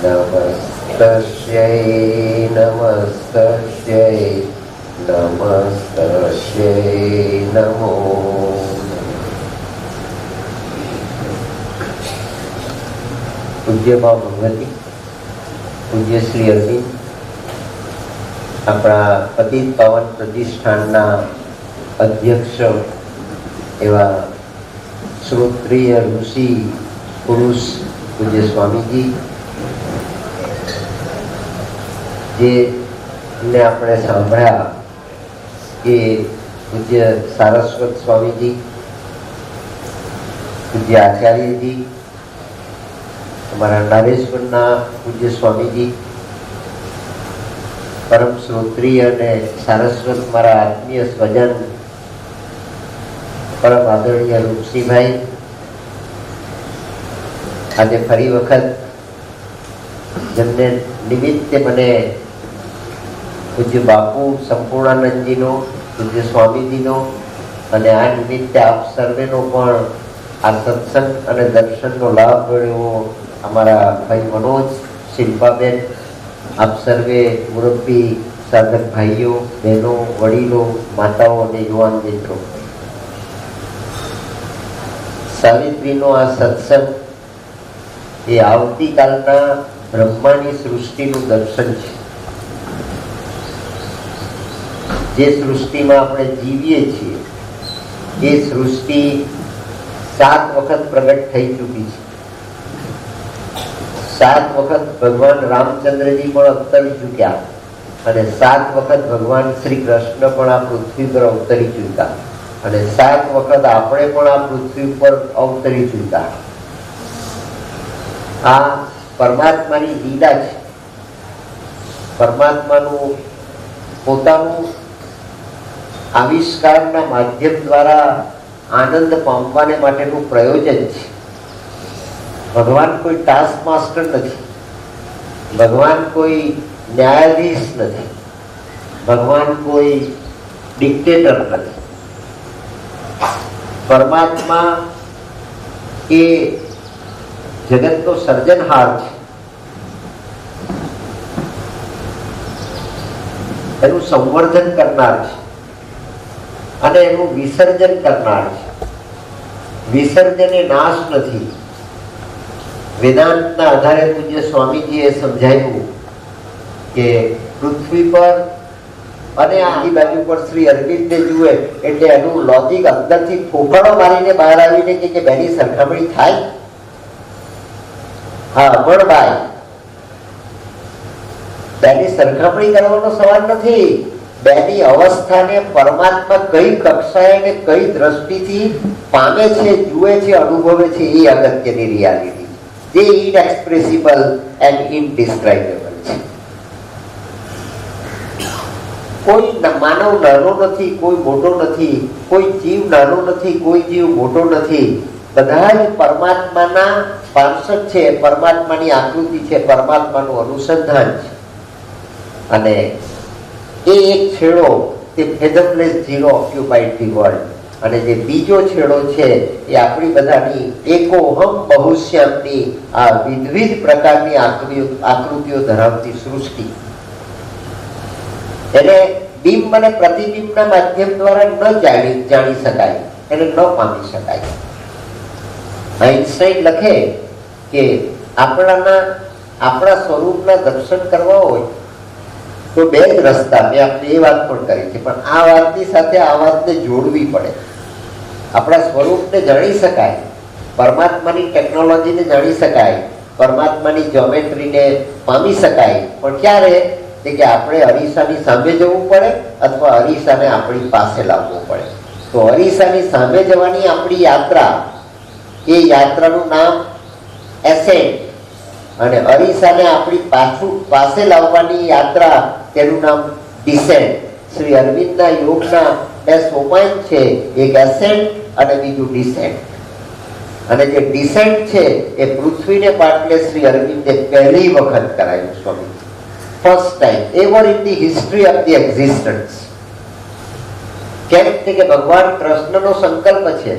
નમસ્તસ્યૈ નમસ્તસ્યૈ નમસ્તસ્યૈ નમો. પૂજ્યમાં ભગવતી પૂજ્ય શ્રી અરવિંદ આપણા પતિત પાવન પ્રતિષ્ઠાનના અધ્યક્ષ એવા શ્રોત્રિય ઋષિ પુરુષ પૂજ્ય સ્વામીજી, જેને આપણે સાંભળ્યા એ પૂજ્ય સારસ્વત સ્વામીજી, પૂજ્ય આચાર્યજી, અમારા નારેશ્વરના પૂજ્ય સ્વામીજી, પરમ શ્રોત્રિય અને સારસ્વત મારા આત્મીય સ્વજન પરમ આદરણીય રૂપસિંહભાઈ, આજે ફરી વખત જેમને નિમિત્તે મને પૂજ્ય બાપુ સંપૂર્ણાનંદજીનો, પૂજ્ય સ્વામીજીનો અને આ નિમિત્તે આપ સર્વેનો પણ આ સત્સંગ અને દર્શનનો લાભ મળ્યો. અમારા ભાઈ મનોજ, શિલ્પાબેન, આપ સર્વે મુરબ્બી સાધક ભાઈઓ, બહેનો, વડીલો, માતાઓ અને યુવાન મિત્રો, સાવિત્રીનો આ સત્સંગ એ આવતીકાલના બ્રહ્માની સૃષ્ટિનું દર્શન છે. જે સૃષ્ટિમાં આપણે જીવીએ છીએ એ સૃષ્ટિ 7 વખત પ્રગટ થઈ ચૂકી છે. 7 વખત ભગવાન રામચંદ્રજી પણ અવતરી ચૂક્યા અને 7 વખત ભગવાન શ્રી કૃષ્ણ પણ આ પૃથ્વી પર અવતરી ચૂક્યા અને 7 વખત આપણે પણ આ પૃથ્વી પર અવતરી ચૂક્યા. આ પરમાત્માની લીલા છે. પરમાત્માનું પોતાનું આવિષ્કારના માધ્યમ દ્વારા આનંદ પામવાને માટેનું પ્રયોજન છે. ભગવાન કોઈ ટાસ્ક માસ્ટર નથી, ભગવાન કોઈ ન્યાયાધીશ નથી, ભગવાન કોઈ ડિક્ટેટર નથી. પરમાત્મા એ જગતનો સર્જનહાર છે. એનું સંવર્ધન કરનાર છે અને એનું વિસર્જન કરનાર છે. વિસર્જન એ નાશ નથી. વેદાંતના આધારે પૂજ્ય સ્વામીજીએ સમજાવ્યું કે પૃથ્વી પર અને આની બાજુ પર શ્રી અરવિંદને જુએ એટલે એનું લોજિક અંદરથી ફોફાડો મારીને બહાર આવીને કે બેની સરખામણી થાય. હા, પણ ભાઈ બેની સરખામણી કરવાનો સવાલ નથી. બેની અવસ્થાને પરમાત્મા કઈ કક્ષાએ ને કઈ દ્રષ્ટિથી પામે છે, જુએ છે, અનુભવે છે, એ અગત્યની રિયાલિટી જે ઇનએક્સપ્રેસિબલ એન્ડ ઇનડિસ્ક્રાઇબેબલ છે. કોઈ માનવ નાનો નથી, કોઈ મોટો નથી, કોઈ જીવ નાનો નથી, કોઈ જીવ મોટો નથી. બધા જ પરમાત્માના પાર્ષદ છે, પરમાત્માની આકૃતિ છે, પરમાત્માનું અનુસંધાન છે. અને એ એક છેડો તે ફેધમલેસ ઝીરો ઓક્યુપાઇડ ધી વર્લ્ડ, અને જે બીજો છેડો છે એ આપણી બધાની એકોહમ બહુશ્યામની આ વિવિધ પ્રકારની આકૃતિઓ ધરાવતી સૃષ્ટિ. એને બિંબ અને પ્રતિબિંબના માધ્યમ દ્વારા ન જાણી શકાય, એને ન પામી શકાય. આઈન્સ્ટાઈન લખે કે આપણા સ્વરૂપના દર્શન કરવા હોય તો બે જ રસ્તા, મેં આપણે એ વાત પણ કરી છે, પણ આ વાતની સાથે આ વાતને જોડવી પડે. આપણા સ્વરૂપને જાણી શકાય, પરમાત્માની ટેકનોલોજીને જાણી શકાય, પરમાત્માની જ્યોમેટ્રીને પામી શકાય, પણ ક્યારે? કે આપણે અરીસાની સામે જવું પડે અથવા અરીસાને આપણી પાસે લાવવું પડે. તો અરીસાની સામે જવાની આપણી યાત્રા, એ યાત્રાનું નામ એસેન્ટ, અને અરીસાને આપણી પાસે લાવવાની યાત્રા, તેનું નામ ડિસેન્ટ. શ્રી અરવિંદના યોગના બે સોપાન છે, એક એસેન્ટ અને બીજું ડિસેન્ટ. અને જે ડિસેન્ટ છે એ પૃથ્વીને પાટલે શ્રી અરવિંદે પહેલી વખત કરાયું Swami, first time ever in the history of the existence. કેમ કે ભગવાન કૃષ્ણનો સંકલ્પ છે,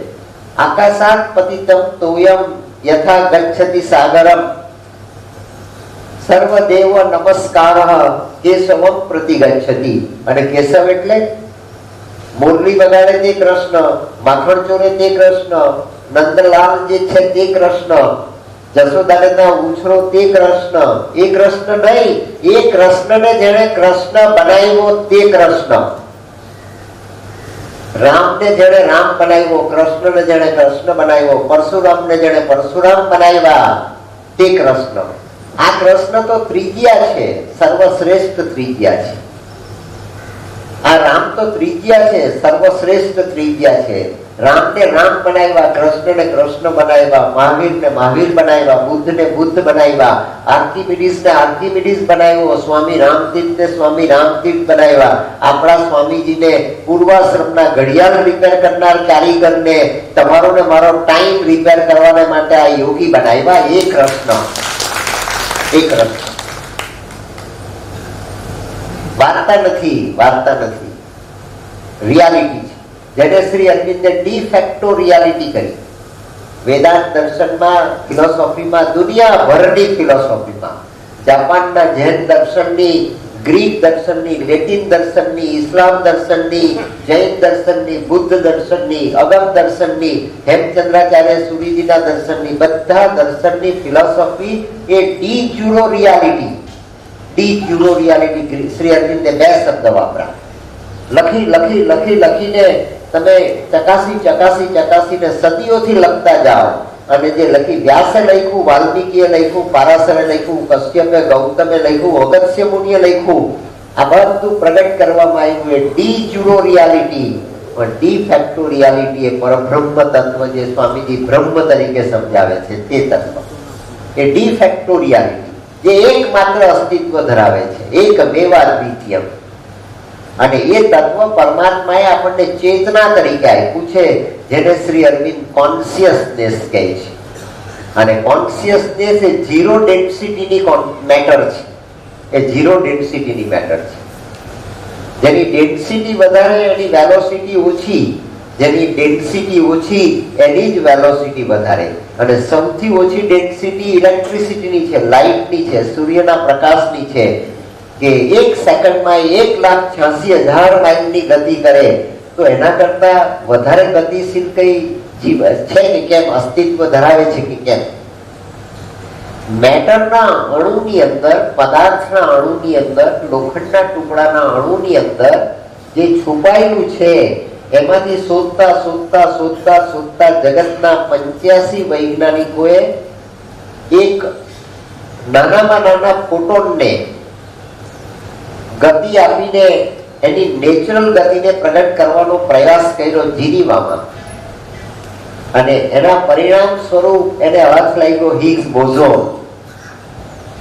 આકાશાત પતિતમ તોયમ યથા ગચ્છતિ સાગરમ સર્વદેવ નમસ્કારઃ કેશવમ પ્રતિગચ્છતિ. અને કેશવ એટલે મુરલી વગાડે તે કૃષ્ણ, માખણ ચોરે તે કૃષ્ણ, નંદલાલ જે છે તે કૃષ્ણ, જશોદાના ઉછરો તે કૃષ્ણ. એ કૃષ્ણ નહીં, એ કૃષ્ણને જેણે કૃષ્ણ બનાવ્યો તે કૃષ્ણ. રામને જેણે રામ બનાવ્યો, કૃષ્ણને જેણે કૃષ્ણ બનાવ્યો, પરશુરામને જેણે પરશુરામ બનાવ્યા તે કૃષ્ણ. આ કૃષ્ણ તો ત્રિજ્યા છે, સર્વશ્રેષ્ઠ ત્રિજ્યા છે. આ રામ તો ત્રિજ્યા છે, સર્વશ્રેષ્ઠ ત્રિજ્યા છે. રામને રામ બનાવ્યા, કૃષ્ણને કૃષ્ણ બનાવ્યા, મહાવીરને મહાવીર બનાવ્યા, બુદ્ધને બુદ્ધ બનાવ્યા, આર્કિમિડીસને આર્કિમિડીસ બનાવ્યો, સ્વામી રામતીર્થને સ્વામી રામતીર્થ બનાવ્યા, આપણા સ્વામીજીને પૂર્વાશ્રમના ઘડિયાળ રિપેર કરનાર કારીગરને તમારો ને મારો ટાઈમ રિપેર કરવાને માટે આ યોગી બનાવ્યા. એ કૃષ્ણ, એ કૃષ્ણ. વાર્તા નથી, વાર્તા નથી, રિયાલિટી છે, જેને શ્રી અરવિંદે ડી ફેક્ટો રિયાલિટી કરી. વેદાંત દર્શનમાં, ફિલોસોફીમાં, દુનિયાભરની ફિલોસોફીમાં, જાપાનના જૈન દર્શનની, ગ્રીક દર્શનની, લેટિન દર્શનની, ઇસ્લામ દર્શનની, જૈન દર્શનની, બુદ્ધ દર્શનની, અગમ દર્શનની, હેમચંદ્રાચાર્ય સુરીજીના દર્શનની, બધા દર્શનની ફિલોસોફી એ de jure reality, de jure reality. Shri અરવિંદે બે શબ્દ વાપરા. લખીને તમે ચકાસીને સદીઓથી લખતા જાઓ. અને જે લખી વ્યાસે લખ્યું, વાલ્મીકીએ લખ્યું, પારાશરે લખ્યું, કશ્યપે ગૌતમે લખ્યું, અગસ્ત્ય મુનિએ લખ્યું, આ બધું પ્રગટ કરવામાં આવ્યું એ ડી જ્યુરો રિયાલિટી. પણ ડી ફેક્ટો રિયાલિટી એ પરબ્રહ્મ તત્વ જે સ્વામીજી બ્રહ્મ તરીકે સમજાવે છે તે તત્વ, એ ડી ફેક્ટો રિયાલિટી જે એકમાત્ર અસ્તિત્વ ધરાવે છે, એક મેવાદ્વિતીયમ. અને એ તત્વ પરમાત્માએ આપણને ચેતના તરીકે આપ્યું છે, જેને શ્રી અરવિંદ કોન્શિયસનેસ કહે છે. અને કોન્શિયસનેસ એ ઝીરો ડેન્સિટીની મેટર છે, એ ઝીરો ડેન્સિટીની મેટર છે. જેની ડેન્સિટી વધારે એની વેલોસિટી ઓછી, જેની ડેન્સિટી ઓછી એની જ વેલોસિટી વધારે. અને સૌથી ઓછી ડેન્સિટી ઇલેક્ટ્રિસિટીની છે, લાઇટની છે, સૂર્યના પ્રકાશની છે, કે 1 સેકન્ડમાં 1,86,000 માઇલની ગતિ કરે. તો એના કરતા વધારે ગતિશીલ કઈ જીવ છે કે કેમ, અસ્તિત્વ ધરાવે છે કે કેમ? મેટરના અણુની અંદર, પદાર્થના અણુની અંદર, લોખંડના ટુકડાના અણુની અંદર જે છુપાયેલું છે એમાંથી શોધતા જગતના 85 વૈજ્ઞાનિકોએ એક નાનામાં નાના ફોટોનને ગતિ આપીને એની નેચરલ ગતિને પ્રગટ કરવાનો પ્રયાસ કર્યો જીનીવામાં, અને એના પરિણામ સ્વરૂપ એને અર્થ લાગ્યો હિગ્સ બોઝોન,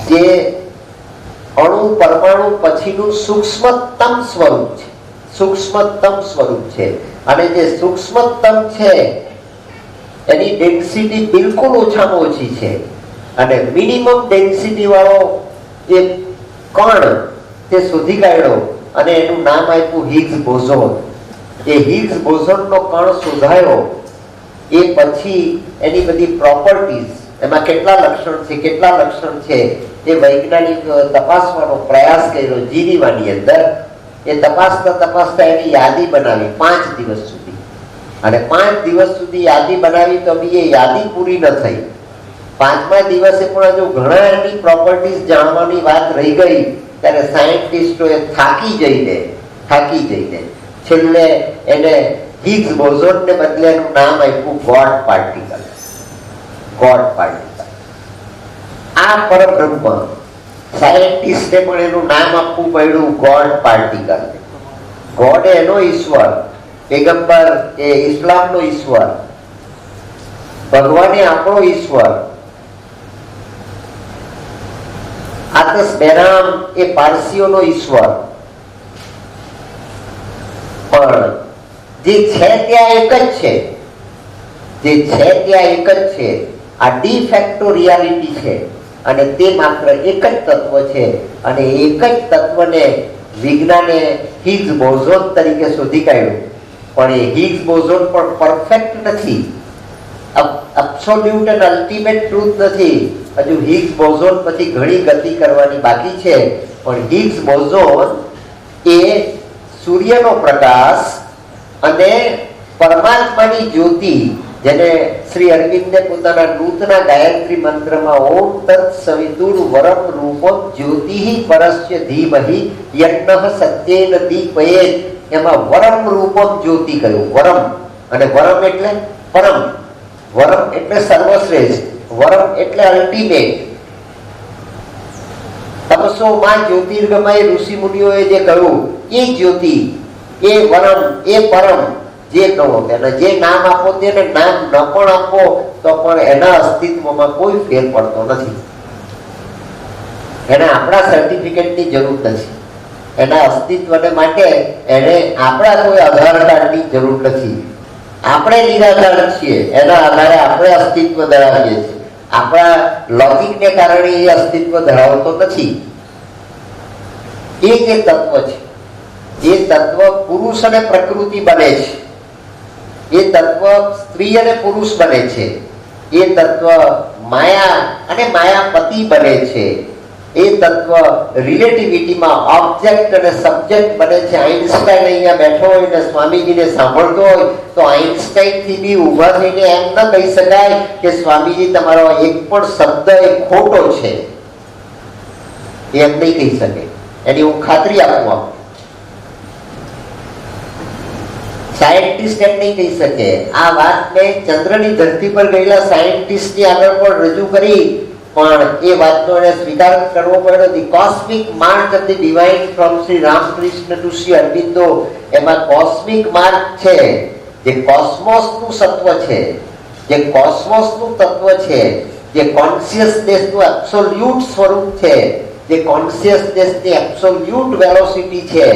જે અણુ પરમાણુ પછીનું સૂક્ષ્મતમ સ્વરૂપ છે, સૂક્ષ્મતમ સ્વરૂપ છે. અને જે સૂક્ષ્મતમ છે એની ડેન્સિટી બિલકુલ ઓછામાં ઓછી છે, અને મિનિમમ ડેન્સિટી વાળો જે કણ તે શોધી કાઢ્યો અને એનું નામ આપ્યું હિગ્સ બોઝોન. એ હિગ્સ બોઝોનનો કણ શોધાયો એ પછી એની બધી પ્રોપર્ટીઝ, એમાં કેટલા લક્ષણ છે એ વૈજ્ઞાનિક તપાસવાનો પ્રયાસ કર્યો જીનીવાની અંદર. એ તપાસતા એની યાદી બનાવી 5 દિવસ સુધી, અને 5 દિવસ સુધી યાદી બનાવી તો બી એ યાદી પૂરી ન થઈ. 5મા દિવસે પણ હજુ ઘણા એની પ્રોપર્ટીઝ જાણવાની વાત રહી ગઈ, ત્યારે સાયન્ટિસ્ટોએ થાકી જઈને છેલ્લે એને હિગ્સ બોઝોનને બદલે એનું નામ આપ્યું ગોડ પાર્ટિકલ. આ પરબ્રહ્મ, સાયન્ટિસ્ટે પણ એનું નામ આપવું પડ્યું ગોડ પાર્ટિકલ. ગોડ એનો ઈશ્વર, પેગમ્બર એ ઇસ્લામનો ઈશ્વર, ભગવાને આપણો ઈશ્વર, આતસ બેરામ એ પારસીઓનો ઈશ્વર. પણ જે છે ત્યાં એક જ છે, આ ડી ફેક્ટો રિયાલિટી છે, અને તે માત્ર એક જ તત્વ છે. અને એક જ તત્વને વિજ્ઞાને હિગ્સ બોઝોન તરીકે શોધી કાઢ્યું. પણ એ હિગ્સ બોઝોન પણ પરફેક્ટ નથી, એબ્સોલ્યુટ એન્ડ અલ્ટિમેટ ટ્રુથ નથી. હજુ હિગ્સ બોઝોન પછી ઘણી ગતિ કરવાની બાકી છે. પણ હિગ્સ બોઝોન એ સૂર્યનો પ્રકાશ અને પરમાત્માની જ્યોતિ, જેને શ્રી અરવિંદે પોતાના નૂતના ગાયત્રી મંત્રમાં ઓમ તત્ સવિતુર વરમ રૂપમ જ્યોતિઃ પરસ્ય ધીમહિ યજ્ઞઃ સત્યેન દીપયેત, એમાં વરમ રૂપમ જ્યોતિ કહ્યું. વરમ, અને વરમ એટલે પરમ, વરમ એટલે સર્વશ્રેષ્ઠ, વરમ એટલે અલ્ટિમેટ. તપસો માં જ્યોતિર્ગમય ઋષિ મુનિઓએ જે કહ્યું એ જ્યોતિ, એ વરમ, એ પરમ, જે કહો તેને જે નામ આપો, તેને નામ ન પણ આપો તો પણ એના અસ્તિત્વમાં કોઈ ફેર પડતો નથી. એને આપણા સર્ટિફિકેટની જરૂર નથી. એના અસ્તિત્વને માટે એને આપણા કોઈ આધાર કાર્ડની જરૂર નથી. આપણે નિરાધાર છીએ, એના આધારે આપણે અસ્તિત્વ ધરાવીએ છીએ. આપણા લોજિકને કારણે એ અસ્તિત્વ ધરાવતો નથી. એ જે તત્વ છે, એ તત્વ પુરુષ અને પ્રકૃતિ બને છે, એ તત્વ સ્ત્રી અને પુરુષ બને છે, એ તત્વ માયા અને માયાપતિ બને છે, એ તત્વ રિલેટિવિટીમાં ઓબ્જેક્ટ અને સબ્જેક્ટ બને છે. આઈન્સ્ટાઈન અહીંયા બેઠો હોય ને સ્વામીજીને સાંભળતો હોય તો આઈન્સ્ટાઈન થી બી ઊભા થઈને એમ ન કહી શકાય કે સ્વામીજી તમારો એક પણ શબ્દ એ ખોટો છે, એમ નહીં કહી શકે. એની હું ખાતરી આપું. સાયન્ટિસ્ટ એમ નહીં કહી શકે. આ વાતને ચંદ્રની ધરતી પર ગયેલા સાયન્ટિસ્ટની આગળ પણ રજૂ કરી, પણ એ વાતનો એને સ્વીકાર કરવો પડ્યો. The cosmic mark of the divine from Shri Ramakrishna to Shri Aurobindo, એમાં કોસ્મિક માર્ક છે, જે કોસ્મોસનું સત્વ છે, જે કોસ્મોસનું તત્વ છે, જે કોન્શિયસનેસનું એબ્સોલ્યુટ સ્વરૂપ છે, જે કોન્શિયસનેસની એબ્સોલ્યુટ વેલોસિટી છે,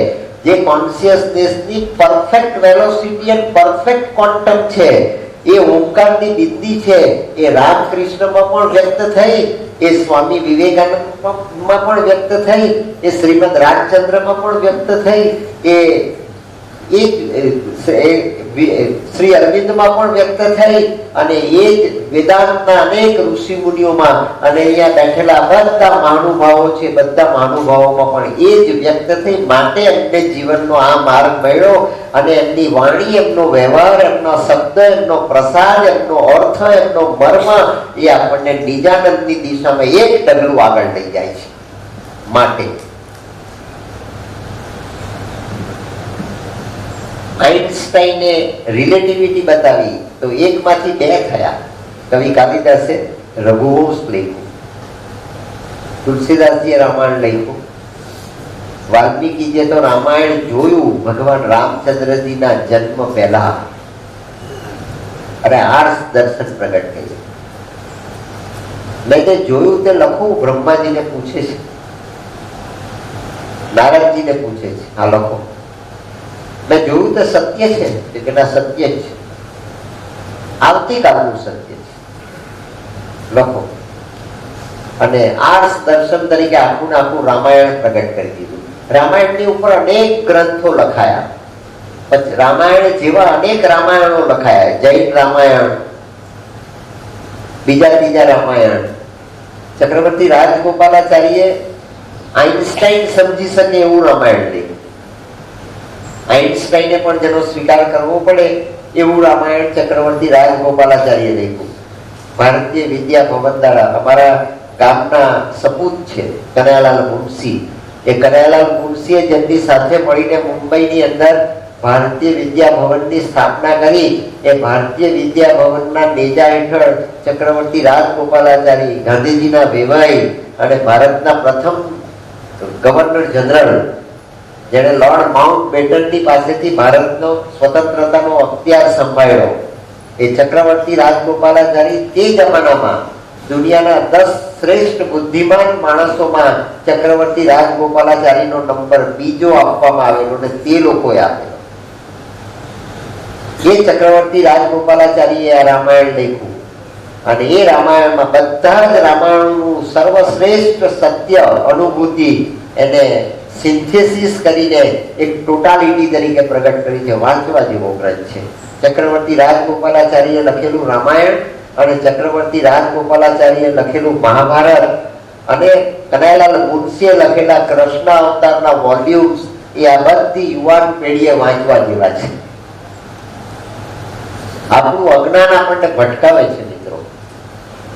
જે કોન્શિયસનેસની પરફેક્ટ વેલોસિટી અને પરફેક્ટ ક્વોન્ટમ છે, એ ઓમકારની બિંદી છે. એ રામકૃષ્ણમાં પણ વ્યક્ત થઈ, એ સ્વામી વિવેકાનંદમાં પણ વ્યક્ત થઈ, એ શ્રીમદ રાજચંદ્રમાં પણ વ્યક્ત થઈ, એ શ્રી અરવિંદમાં પણ વ્યક્ત થઈ, અને એ જ વેદાંતના અનેક ઋષિ મુનિઓમાં અને અહીંયા બેઠેલા બધા મહાનુભાવો છે, બધા મહાનુભાવોમાં પણ એ જ વ્યક્ત થઈ. માટે એમને જીવનનો આ માર્ગ મળ્યો, અને એમની વાણી, એમનો વ્યવહાર, એમનો શબ્દ, એમનો પ્રસાદ, એમનો અર્થ, એમનો મર્મ એ આપણને નિજાનંદની દિશામાં એક ડગલું આગળ લઈ જાય છે. માટે આઈન્સ્ટાઈને રિલેટિવિટી બતાવી તો એકમાંથી બે થયા. કવિ કાલિદાસે રઘુવંશ લખ્યું, તુલસીદાસજીએ રામાયણ લખ્યું, વાલ્મીકીજીએ તો રામાયણ જોયું ભગવાન રામચંદ્રજીના જન્મ પહેલા, અને આર્ષ દર્શન પ્રગટ થયું. મેં જે જોયું તે લખું, બ્રહ્માજીને પૂછે છે, નારદજીને પૂછે છે, આ લખો. મેં જોયું તો સત્ય છે કે ના, સત્ય જ છે, આવતીકાલનું સત્ય છે, લખો. અને આર્ષ દર્શન તરીકે આખું આખું રામાયણ પ્રગટ કરી દીધું. રામાયણની ઉપર અનેક ગ્રંથો લખાયા, પછી રામાયણ જેવા અનેક રામાયણો લખાયા. જૈન રામાયણ, બીજા ત્રીજા રામાયણ. ચક્રવર્તી રાજગોપાલાચાર્યે આઈન્સ્ટાઈન સમજી શકે એવું રામાયણ લખ્યું. આઈન્સ્ટાઈને પણ જેનો સ્વીકાર કરવો પડે એવું રામાયણ ચક્રવર્તી રાજગોપાલાચાર્યે લખ્યું. ભારતીય વિદ્યા ભવન દ્વારા અમારા ગામના સપૂત છે કનૈયાલાલ મુનશી. એ કનૈયાલાલ મુનશીએ જેમની સાથે મળીને મુંબઈની અંદર ભારતીય વિદ્યા ભવનની સ્થાપના કરી, એ ભારતીય વિદ્યા ભવનના નેજા હેઠળ ચક્રવર્તી રાજગોપાલાચારી, ગાંધીજીના વેવાઈ અને ભારતના પ્રથમ ગવર્નર જનરલ, જેણે લોર્ડ માઉન્ટ બેટનની પાસેથી ભારતનો સ્વતંત્રતાનો અખ્તિયાર સંભાળ્યો, એ ચક્રવર્તી રાજગોપાલાચારી તે જમાનામાં દુનિયાના 10 શ્રેષ્ઠ બુદ્ધિમાન માણસોમાં ચક્રવર્તી રાજગોપાલાચારીનો નંબર બીજો આપવામાં આવેલો, અને તે લોકોએ આપેલો. એ ચક્રવર્તી રાજગોપાલાચારીએ આ રામાયણ લખ્યું, અને એ રામાયણમાં બધા જ રામાયણનું સર્વશ્રેષ્ઠ સત્ય અનુભૂતિ એને સિન્થેસિસ કરીને એક ટોટાલિટી તરીકે પ્રગટ કરી છે. વાંચવા જેવો ગ્રંથ છે. ચક્રવર્તી રાજગોપાલાચાર્યે લખેલું રામાયણ અને ચક્રવર્તી રાજગોપાલાચાર્યે લખેલું મહાભારત અને કનૈયાલાલ મુનશીએ લખેલા કૃષ્ણ અવતારના વોલ્યુમ્સ, એ આ બધી યુવાન પેઢીએ વાંચવા જેવા છે. આપણું અજ્ઞાન આપણને ભટકાવે છે મિત્રો.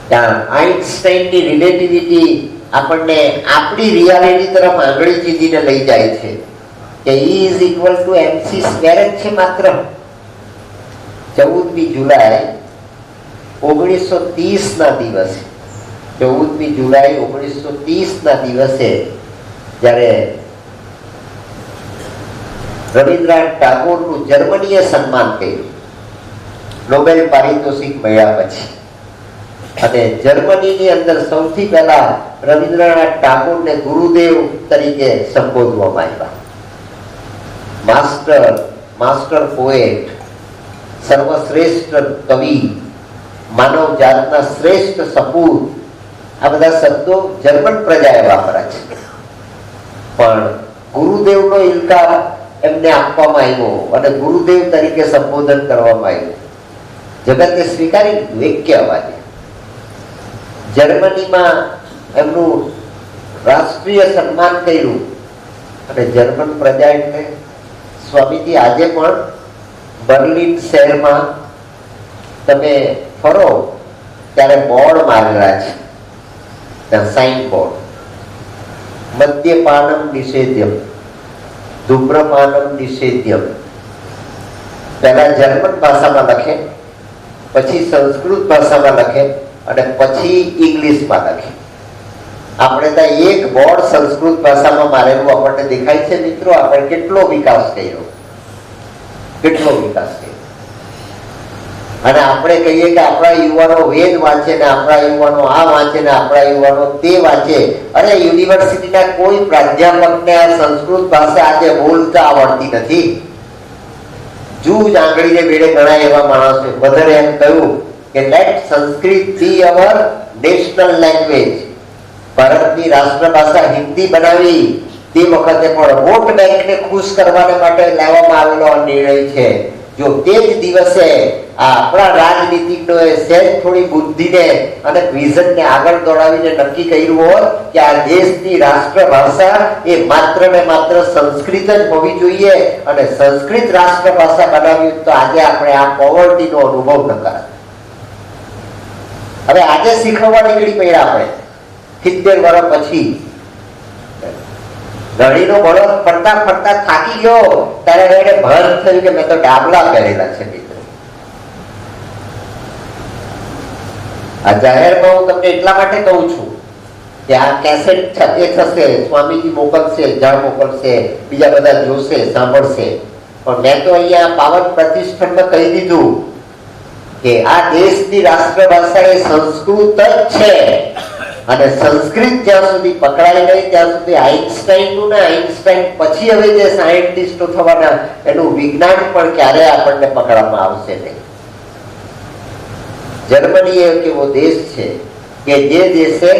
ત્યાં આઈન્સ્ટાઈનની રિલેટિવિટી આપણને આપણી રિયાલિટી તરફ આંગળી ચીંધીને લઈ જાય છે કે E is equal to mc square જ છે માત્ર. 14મી જુલાઈ 1930 ના દિવસે, 14મી જુલાઈ 1930 ના દિવસે જ્યારે રવિન્દ્રનાથ ટાગોરનું જર્મનીએ સન્માન કર્યું નોબેલ પારિતોષિક મળ્યા પછી, અને જર્મનીની અંદર સૌથી પહેલા રવિન્દ્રનાથ ટાગોરને ગુરુદેવ તરીકે સંબોધવામાં આવ્યા. માસ્ટર પોએટ, સર્વશ્રેષ્ઠ કવિ, માનવ જાતના શ્રેષ્ઠ સપૂત, આ બધા શબ્દો જર્મન પ્રજાએ વાપર્યા છે. પણ ગુરુદેવનો ઇલકાર એમને આપવામાં આવ્યો અને ગુરુદેવ તરીકે સંબોધન કરવામાં આવ્યું. જગતે સ્વીકારી લીધું એક્ય અવાજે. જર્મનીમાં એમનું રાષ્ટ્રીય સન્માન કર્યું, અને જર્મન પ્રજા એટલે સ્વામીજી આજે પણ બર્લિન શહેરમાં તમે ફરો ત્યારે બોર્ડ મારેલા છે, ત્યાં સાઇન બોર્ડ, મદ્યપાનમ નિષેધ્યમ, ધૂમ્રપાનમ નિષેધ્યમ. પહેલા જર્મન ભાષામાં લખે, પછી સંસ્કૃત ભાષામાં લખે, અને પછી ઇંગ્લિશમાં લખે. આપણે ત્યાં એક બોર્ડ સંસ્કૃત ભાષામાં મારેલું આપણને દેખાય છે મિત્રો. આપણે કેટલો વિકાસ કર્યો, કેટલો વિકાસ કર્યો. અને આપણે કહીએ કે આપણા યુવાનો વેદ વાંચે ને આપણા યુવાનો આ વાંચે ને આપણા યુવાનો તે વાંચે. અરે યુનિવર્સિટીના કોઈ પ્રાધ્યાપકને આ સંસ્કૃત ભાષા આજે બોલતા આવડતી નથી. જૂજ આંગળીને વેડે ઘણા એવા માણસો બધાને એમ કહ્યું કે let Sanskrit be our national language. ભારતની રાષ્ટ્રભાષા હિન્દી બનાવી તે વખતે પણ વોટ બેંકને ખુશ કરવાને માટે લેવામાં આવેલો નિર્ણય છે. જો તે જ દિવસે આપણા રાજનીતિજ્ઞોએ સહેજ થોડી બુદ્ધિને અને વિઝનને આગળ દોડાવીને નક્કી કર્યું હોત કે આ દેશની રાષ્ટ્રભાષા એ માત્ર ને માત્ર સંસ્કૃત જ હોવી જોઈએ અને સંસ્કૃત રાષ્ટ્રભાષા બનાવી તો આજે આપણે આ પોવર્ટીનો અનુભવ ન કરાય. હવે આજે શીખવવા નીકળી પડ્યા આપણે 70 વર્ષ પછી. ઘડીનો બળદ ફરતા ફરતા થાકી ગયો ત્યારે એને ભાન થયું કે મેં તો ડાબલા પહેરેલા છે. મિત્રો, આ જાહેરમાં હું તમને એટલા માટે કહું છું કે આ કેસેટ એ થશે, સ્વામીજી મોકલશે, જળ મોકલશે, બીજા બધા જોશે, સાંભળશે. પણ મેં તો અહીંયા પાવન પ્રતિષ્ઠાનમાં કહી દીધું કે આ દેશની રાષ્ટ્રભાષા એ સંસ્કૃત જ છે. અને સંસ્કૃત જ્યાં સુધી પકડાય નહીં ત્યાં સુધી આઈન્સ્ટાઈનનું ને આઈન્સ્ટાઈન પછી હવે જે સાયન્ટિસ્ટો થવાના એનું વિજ્ઞાન પણ ક્યારે આપણને પકડવામાં આવશે નહીં. જર્મની એક એવો દેશ છે કે જે દેશે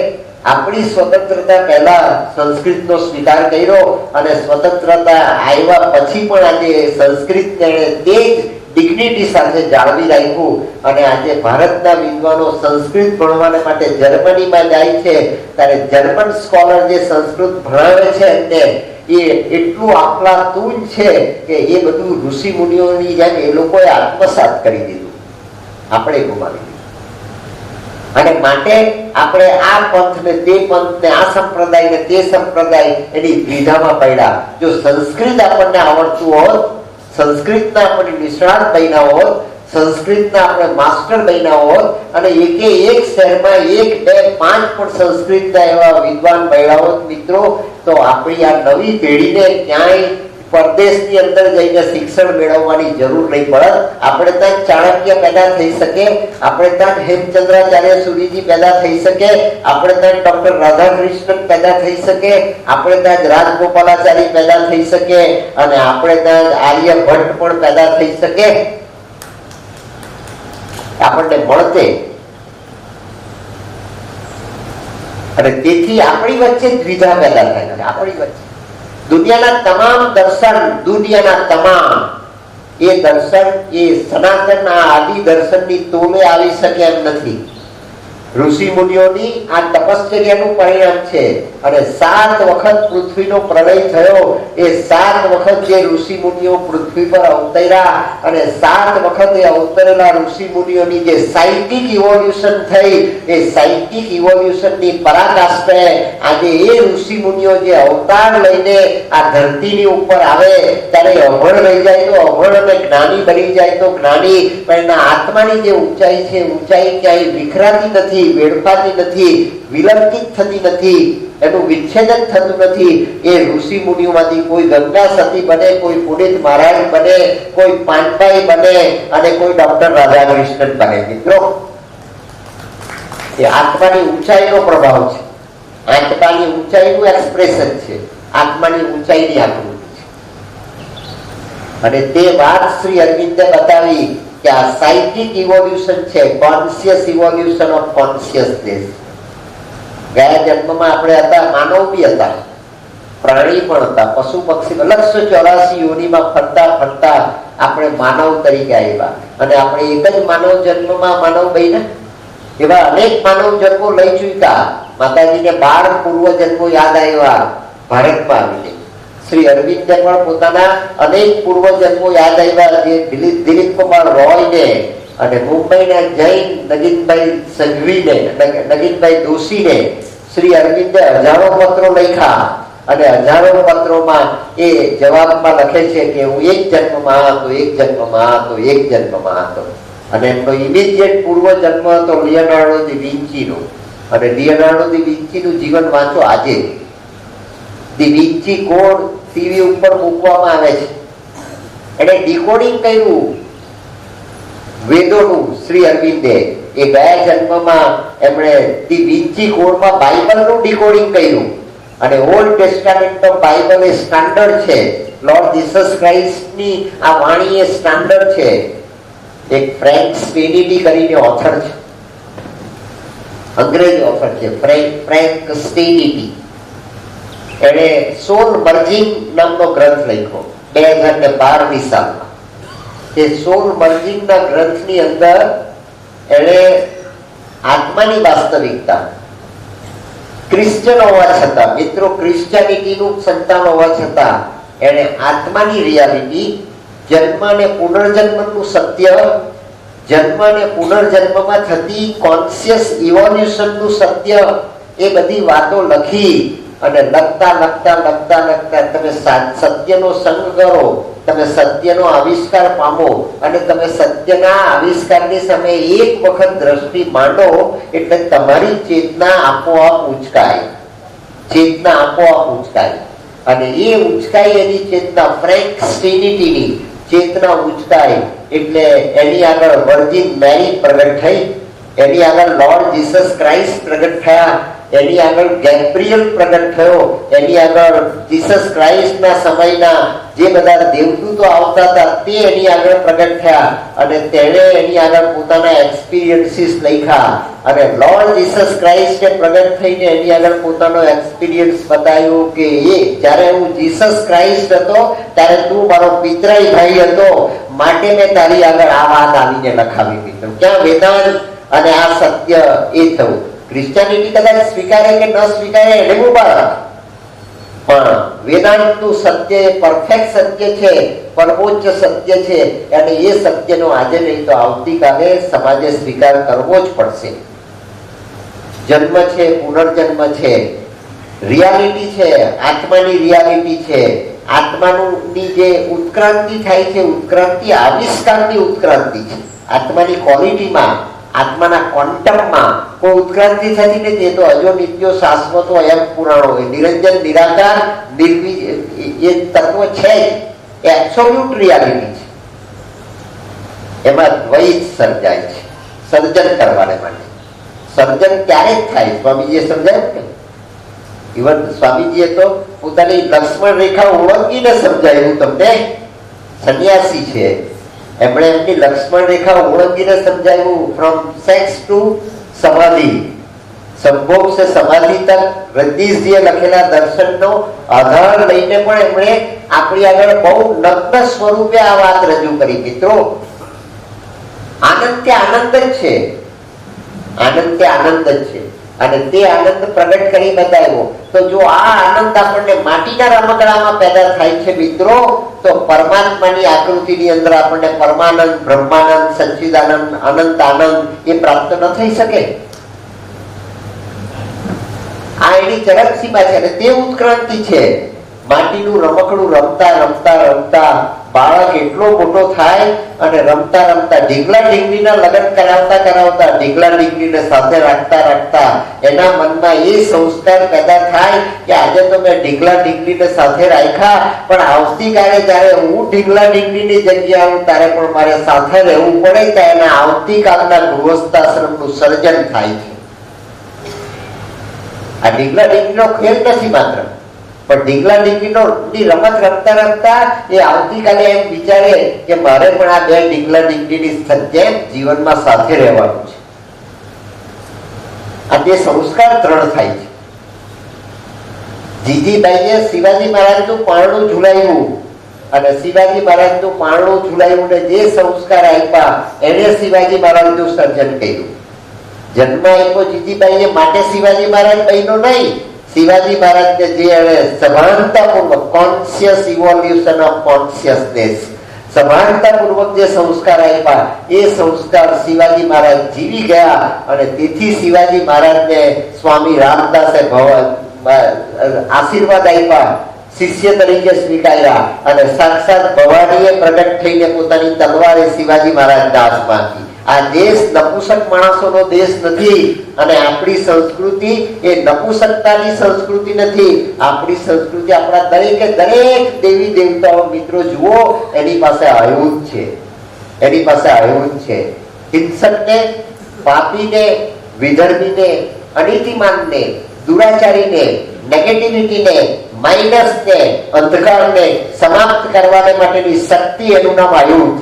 આપણી સ્વતંત્રતા પહેલા સંસ્કૃતનો સ્વીકાર કર્યો અને સ્વતંત્રતા આવ્યા પછી પણ આજે સંસ્કૃતને તે જ ડિગ્નિટી સાથે જાળવી રાખ્યું. અને આજે ભારતના વિદ્વાનો સંસ્કૃત ભણવા માટે જર્મનીમાં જાય છે ત્યારે જર્મન સ્કોલર જે સંસ્કૃત ભણાવે છે એમને એ એટલું આફલાતૂન છે કે એ બધું ઋષિ મુનિઓની જેમ એ લોકોએ આત્મસાત કરી દીધું, આપણે ગુમાવી દીધું. અને માટે આપણે આ પંથને તે પંથને, આ સંપ્રદાયને તે સંપ્રદાય એની દ્વિધામાં પડ્યા. જો સંસ્કૃત આપણને આવડતું હોત, સંસ્કૃતના આપણે નિષ્ણાત બન્યા હોત, સંસ્કૃતના આપણે માસ્ટર બન્યા હોત અને એકે એક શહેરમાં 1, 2, 5 પણ સંસ્કૃતના એવા વિદ્વાન બન્યા હોત મિત્રો, તો આપણી આ નવી પેઢીને ક્યાંય પરદેશની અંદર જઈને શિક્ષણ મેળવવાની જરૂર નહીં પડે. આપણે ત્યાં ચાણક્ય પેદા થઈ શકે, આપણે ત્યાં હેમચંદ્રાચાર્ય સૂરીજી પેદા થઈ શકે, આપણે ત્યાં ડોક્ટર રાધાકૃષ્ણન પેદા થઈ શકે, આપણે ત્યાં રાજગોપાલાચારી પેદા થઈ શકે અને આપણે ત્યાં આર્યભટ્ટ પણ પેદા થઈ શકે. આપણને મળતે. અને તેથી આપણી વચ્ચે દ્વિધા પેદા થાય છે. આપણી વચ્ચે દુનિયાના તમામ દર્શન, દુનિયાના તમામ એ દર્શન એ સનાતનના આદિ દર્શનની તોલે આવી શકે એમ નથી. ઋષિ મુનિઓની આ તપશ્ચર્યાનું પરિણામ છે. અને 7 વખત પૃથ્વીનો પ્રલય થયો. એ 7 વખત જે ઋષિ મુનિઓ પૃથ્વી પર અવતર્યા અને 7 વખત એ અવતરેલા ઋષિ મુનિઓની જે સાયન્ટિફિક ઇવોલ્યુશન થઈ, એ સાયન્ટિફિક ઇવોલ્યુશનની પરાકાષ્ઠાએ આજે એ ઋષિ મુનિઓ જે અવતાર લઈને આ ધરતીની ઉપર આવે ત્યારે અભણ રહી જાય તો અભણ અને જ્ઞાની બની જાય તો જ્ઞાની. પણ એના આત્માની જે ઊંચાઈ છે, ઊંચાઈ ક્યાંય વિખરાતી નથી, વેડફાતી નથી, વિલંબિત થતી નથી, એનું વિચ્છેદન થતું નથી. એ ઋષિ મુનિઓમાંથી કોઈ ગંગા સતી બને, કોઈ પુનિત મહારાજ બને, કોઈ પાનબાઈ બને અને કોઈ ડોક્ટર રાધાકૃષ્ણન બને. મિત્રો, એ આત્માની ઊંચાઈનો પ્રભાવ છે, આત્માની ઊંચાઈનું એક્સપ્રેશન છે, આત્માની ઊંચાઈની આકૃતિ છે. અને તે વાત શ્રી અરવિંદે બતાવી કે આ સાયન્ટિફિક ઇવોલ્યુશન છે, કોન્શિયસ ઇવોલ્યુશન ઓફ કોન્શિયસનેસ. ગયા જન્મમાં આપણે હતા, માનવ બી હતા, પ્રાણી પણ હતા, પશુ પક્ષી, 184 યોનિમાં ફરતા ફરતા આપણે માનવ તરીકે આવ્યા. અને આપણે એક જ માનવ જન્મમાં માનવ બન્યા. એવા અનેક માનવ જન્મો લઈ ચૂક્યા. માતાજીને 12 પૂર્વ જન્મો યાદ આવ્યા ભારતમાં આવીને. શ્રી અરવિંદે પણ પોતાના અનેક પૂર્વ જન્મો યાદ આવ્યા, જે દિલીપ કુમાર રોયને અને મુંબઈના જૈન નગીનભાઈ સંઘવીને, નગીનભાઈ દોશીને શ્રી અરવિંદે હજારો પત્રો લખ્યા. અને હજારો પત્રોમાં એ જવાબમાં લખે છે કે હું એક જન્મમાં હતો, એક જન્મમાં હતો, એક જન્મમાં હતો. અને એમનો ઇમિડિયેટ પૂર્વ જન્મ હતો લિયોનાર્ડો દી વિન્ચીનો. અને લિયોનાર્ડો દી વિન્ચીનું જીવન વાંચો આજે. દી વિન્ચી કોડ ટીવી ઉપર મૂકવામાં આવે છે. એને ડીકોડિંગ કર્યું વેદોનું શ્રી અરવિંદે. એ ગયા જન્મમાં એમણે દી વિન્ચી કોડમાં બાઇબલનું ડીકોડિંગ કર્યું. અને old testament of Bible A standard છે. લોર્ડ જીસસ ક્રાઇસ્ટની આ વાણી એ સ્ટાન્ડર્ડ છે. એક ફ્રેન્ક સ્પેનિટી કરીને ઓથર છે, અંગ્રેજ ઓથર છે, ફ્રેન્ક સ્પેનિટી. એણે સોલ મર્જિંગ નામનો ગ્રંથ લખ્યો 2012ની સાલમાં. તે સોલ મર્જિંગના ગ્રંથની અંદર એણે આત્માની વાસ્તવિકતા, ક્રિશ્ચન હોવા છતાં, મિત્રો ક્રિશ્ચિયાનિટીનું સંતાન હોવા છતાં એણે આત્માની રિયાલિટી, જન્મ અને પુનર્જન્મનું સત્ય, જન્મ અને પુનર્જન્મમાં થતી કોન્શિયસ ઇવોલ્યુશનનું સત્ય, એ બધી વાતો લખી અને લખતા તમે સત્યનો સંગ કરો, તમે સત્યનો આવિષ્કાર પામો અને તમે સત્યના આવિષ્કારની સામે એક વખત દ્રષ્ટિ માંડો એટલે તમારી ચેતના આપોઆપ ઉચકાય, અને એ ઉચકાય એની ચેતના ફ્રેન્ક સ્ટેનિટીની ચેતના ઉચકાય એટલે એની આગળ વર્જિન મેરી પ્રગટ થઈ, એની આગળ લોર્ડ જીસસ ક્રાઇસ્ટ પ્રગટ થયા, એની આગળ ગેબ્રિયલ પ્રગટ થયો, એની આગળ જીસસ ક્રાઇસ્ટના સમયના જે બધા દેવદૂતો આવતા હતા તે એની આગળ પ્રગટ થયા અને તેણે એની આગળ પોતાના એક્સપિરિયન્સીસ લખ્યા અને લોર્ડ જીસસ ક્રાઇસ્ટે પ્રગટ થઈને એની આગળ પોતાનો એક્સપિરિયન્સ બતાવ્યો કે એ જ્યારે હું જીસસ ક્રાઇસ્ટ હતો ત્યારે તું મારો પિતરાઈ ભાઈ હતો, માટે મેં તારી આગળ આ વાત આવીને લખાવી મિત્રો. ક્યાં વેદાંત અને આ સત્ય એ થયું. ક્રિશ્ચિયાનિટી કદાચ સ્વીકારે કે ન સ્વીકારે એને મુબારક, પણ વેદાંતનું સત્ય એ પરફેક્ટ સત્ય છે, પરમોચ્ચ સત્ય છે અને એ સત્યનો આજે નહીં તો આવતીકાલે સમાજે સ્વીકાર કરવો જ પડશે. જન્મ છે, પુનર્જન્મ છે, રિયાલિટી છે, આત્માની રિયાલિટી છે. આત્માની જે ઉત્ક્રાંતિ થાય છે, ઉત્ક્રાંતિ આવિષ્કારની ઉત્ક્રાંતિ છે. આત્માની ક્વોલિટીમાં, આત્માના ક્વોન્ટમમાં કોઈ ઉત્ક્રાંતિ થતી નથી. એ તો અજો નિત્યો શાશ્વતો અયમ પુરાણો, નિરંજન નિરાકાર નિર્બીજ એ તત્વ છે, એ એબ્સોલ્યુટ રિયાલિટી છે. એમાં દ્વૈત સર્જાય છે સર્જન કરવાને માટે. સર્જન ક્યારે થાય સ્વામીજીએ સમજાયું ને, ઇવન સ્વામીજીએ તો પોતાની લક્ષ્મણ રેખા ઓળંગીને સમજાયું. તમને સંન્યાસી છે, એમણે એમની લક્ષ્મણ રેખા ઓળંગીને સમજાવ્યું. ફ્રોમ સેક્સ ટુ સમાધિ, સંભોગ સે સમાધિ તક રજનીશજીએ લખેલા દર્શનનો આધાર લઈને પણ એમણે આપણી આગળ બહુ નગ્ન સ્વરૂપે આ વાત રજૂ કરી. મિત્રો, આનંદ તે આનંદ જ છે, આનંદ તે આનંદ જ છે અને તે આનંદ પ્રગટ કરી બતાવ્યો. તો જો આ આનંદ આપણને માટીના રમકડામાં પેદા થાય છે મિત્રો, તો પરમાત્માની આકૃતિની અંદર આપણને પરમાનંદ, બ્રહ્માનંદ, સચ્ચિદાનંદ, અનંત આનંદ એ પ્રાપ્ત ન થઈ શકે. આ એની ચરમ સીમા છે અને તે ઉત્ક્રાંતિ છે. માટીનું રમકડું રમતા રમતા રમતા બાળક એટલો મોટો થાય અને રમતા રમતા ઢીંગલા ઢીંગલીના લગ્ન કરાવતા કરાવતા, ઢીંગલા ઢીંગલીને સાથે રાખતા રાખતા એના મનમાં એ સંસ્કાર પેદા થાય કે આજે તો મેં ઢીંગલા ઢીંગલીને સાથે રાખ્યા, પણ આવતીકાલે જયારે હું ઢીંગલા ઢીંગલીની જગ્યાએ આવું ત્યારે પણ મારે સાથે રહેવું પડે, ત્યારે એના આવતીકાલના ગૃહસ્થાશ્રમનું સર્જન થાય છે. આ ઢીંગલા ઢીંગલીનો ખેલ નથી માત્ર, પણ ઢીંગલા ઢીંગલીનો રમત રમતા રમતા એ આવતીકાલે એમ વિચારે કે મારે પણ આ બે ઢીંગલા ઢીંગલીની જેમ જીવનમાં સાથે રહેવાનું છે. આ તે સંસ્કાર દ્રઢ થાય છે. જીજીબાઈએ શિવાજી મહારાજનું પારણું ઝુલાવ્યું અને શિવાજી મહારાજનું પારણું ઝુલાવ્યું ને જે સંસ્કાર આપ્યા એને શિવાજી મહારાજનું સર્જન કર્યું. જન્મ આપ્યો જીજીબાઈએ માટે શિવાજી મહારાજ બન્યો નહીં. શિવાજી મહારાજને જે એને સભાનતાપૂર્વક કોન્શિયસ ઇવોલ્યુશન ઓફ કોન્શિયસનેસ, સભાનતાપૂર્વક જે સંસ્કાર આપ્યા એ સંસ્કાર શિવાજી મહારાજ જીવી ગયા અને તેથી શિવાજી મહારાજને સ્વામી રામદાસે આશીર્વાદ આપ્યા, શિષ્ય તરીકે સ્વીકાર્યા અને સાક્ષાત ભવાનીએ પ્રગટ થઈને પોતાની તલવારે શિવાજી મહારાજના હાથમાં આપી. આ દેશ નપુસક માણસોનો દેશ નથી અને આપણી સંસ્કૃતિ એ નપુસકતાની સંસ્કૃતિ નથી. આપણી સંસ્કૃતિ આપણા દરેકે દરેક દેવી દેવતાઓ મિત્રો જુઓ, એની પાસે આયુધ છે, એની પાસે આયુધ છે. હિંસકને, પાપીને, વિધર્મીને, અનીતિમાનને, દુરાચારીને, નેગેટિવિટીને, માઇનસને, અંધકારને સમાપ્ત કરવાને માટેની શક્તિ એનું નામ આયુધ.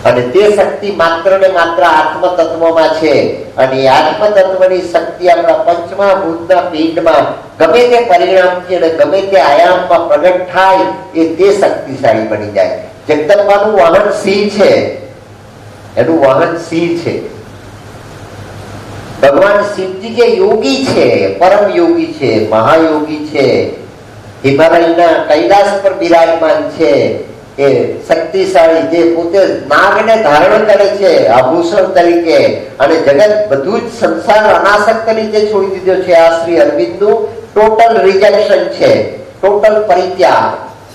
અને તે શક્તિ માત્ર ને માત્ર આત્મતત્વમાં છે અને આત્મતત્વની શક્તિ આપણા પંચમા ભૂતના પિંડમાં ગમે તે પરિણામથી અને ગમે તે આયામમાં પ્રગટ થાય એ તે શક્તિશાળી બની જાય. જગદંબાનું વાહન સિંહ છે, એનું વાહન સિંહ છે. ભગવાન શિવજી જે યોગી છે, પરમ યોગી છે, મહાયોગી છે, હિમાલયના કૈલાસ પર બિરાજમાન છે, એ શક્તિશાળી, જે પોતે નાગને ધારણ કરે છે આભૂષણ તરીકે, અને જગત બધું જ સંસાર અનાસક્ત રીતે છોડી દીધો છે. આ શ્રી અરવિંદનું ટોટલ રિજેક્શન છે, ટોટલ પરિત્યાગ,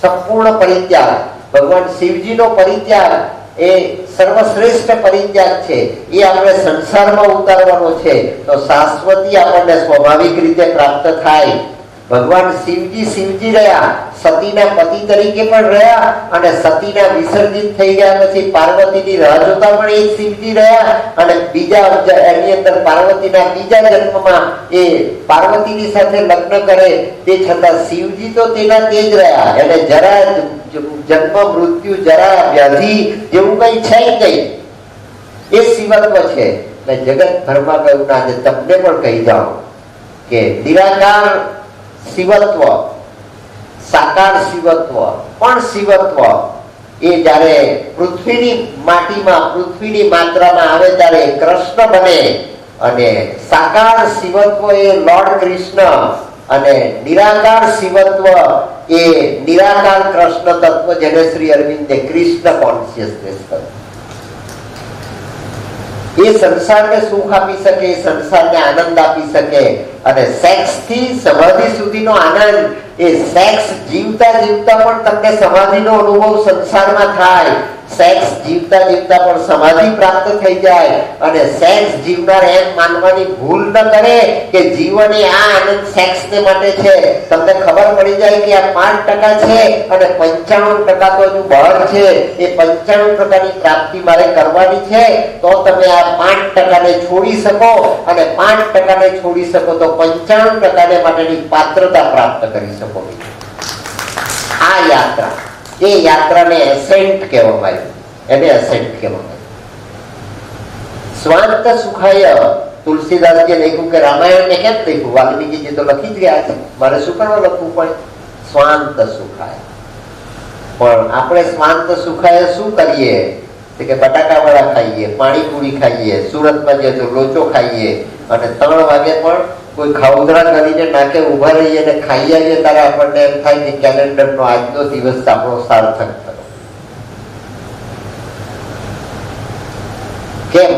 સંપૂર્ણ પરિત્યાગ. ભગવાન શિવજીનો પરિત્યાગ એ સર્વશ્રેષ્ઠ પરિત્યાગ છે. એ આપણે સંસારમાં ઉતારવાનો છે તો શાશ્વતી આપણને સ્વાભાવિક રીતે પ્રાપ્ત થાય. ભગવાન શિવજી રહ્યા, સતીના પતિ તરીકે પણ રહ્યા, અને સતીના વિસર્જિત થઈ ગયા પછી પાર્વતીની રાહ જોતા પણ એ શિવજી રહ્યા, અને બીજા એની અંદર પાર્વતીના બીજા જન્મમાં એ પાર્વતીની સાથે લગ્ન કરે, તે છતાં શિવજી તો તેના તે જ રહ્યા. એને જરા જન્મ મૃત્યુ જરા વ્યાધિ જેવું કઈ છે નહીં. એ શિવત્વ છે. જગત ભરમાં કહ્યું ના, આજે તમને પણ કહી જાઓ કે નિરાકાર શિવત્વ, સાકાર શિવત્વ, પણ શિવત્વ એ જયારે પૃથ્વીની માટીમાં, પૃથ્વીની માત્રામાં આવે ત્યારે કૃષ્ણ બને. અને સાકાર શિવત્વ એ લોર્ડ કૃષ્ણ, અને નિરાકાર શિવત્વ એ નિરાકાર કૃષ્ણ તત્વ, જેને શ્રી અરવિંદે કૃષ્ણ કોન્શિયસનેસ કહ્યું. એ સંસારને સુખ આપી શકે, એ સંસારને આનંદ આપી શકે. અને સેક્સ થી સમાધિ સુધીનો આનંદ, એ સેક્સ જીવતા જીવતા પણ તમને સમાધિનો અનુભવ સંસારમાં થાય. સેક્સ જીવતા જીવતા પણ સમાધિ પ્રાપ્ત થઈ જાય. અને સેક્સ જીવનાર એમ માનવાની ભૂલ ન કરે કે જીવન એ આ આનંદ સેક્સને માટે છે. તમને ખબર પડી જાય કે આ 5% છે અને 95% તો હજુ બહાર છે. એ 95%ની પ્રાપ્તિ મારે કરવાની છે, તો તમે આ 5%ને છોડી શકો, અને 5%ને છોડી શકો તો 95% માટેની પાત્રતા પ્રાપ્ત કરી શકો. આ યાત્રા, એ યાત્રાને એસેન્ટ કહેવામાં આવ્યું. એને એસેન્ટ કહેવામાં આવ્યું. સ્વાંત સુખાય, તુલસીદાસજીએ લખ્યું કે રામાયણને કેમ લખ્યું? વાલ્મીકીજી તો લખી જ ગયા છે, મારે શું કરવા લખવું પડે? સ્વાંત સુખાય. પણ આપણે સ્વાંત સુખાય શું કરીએ? કે બટાકા વડા ખાઈએ, પાણીપુરી ખાઈએ, સુરતમાં જઈએ તો લોચો ખાઈએ, અને 3 વાગે પણ કોઈ ખાઉધરા કરીને નાકે ઉભા રહીએ અને ખાઈ આવીએ ત્યારે આપણને એમ થાય કે કેલેન્ડરનો આજનો દિવસ આપણો સાર્થક થયો. કેમ?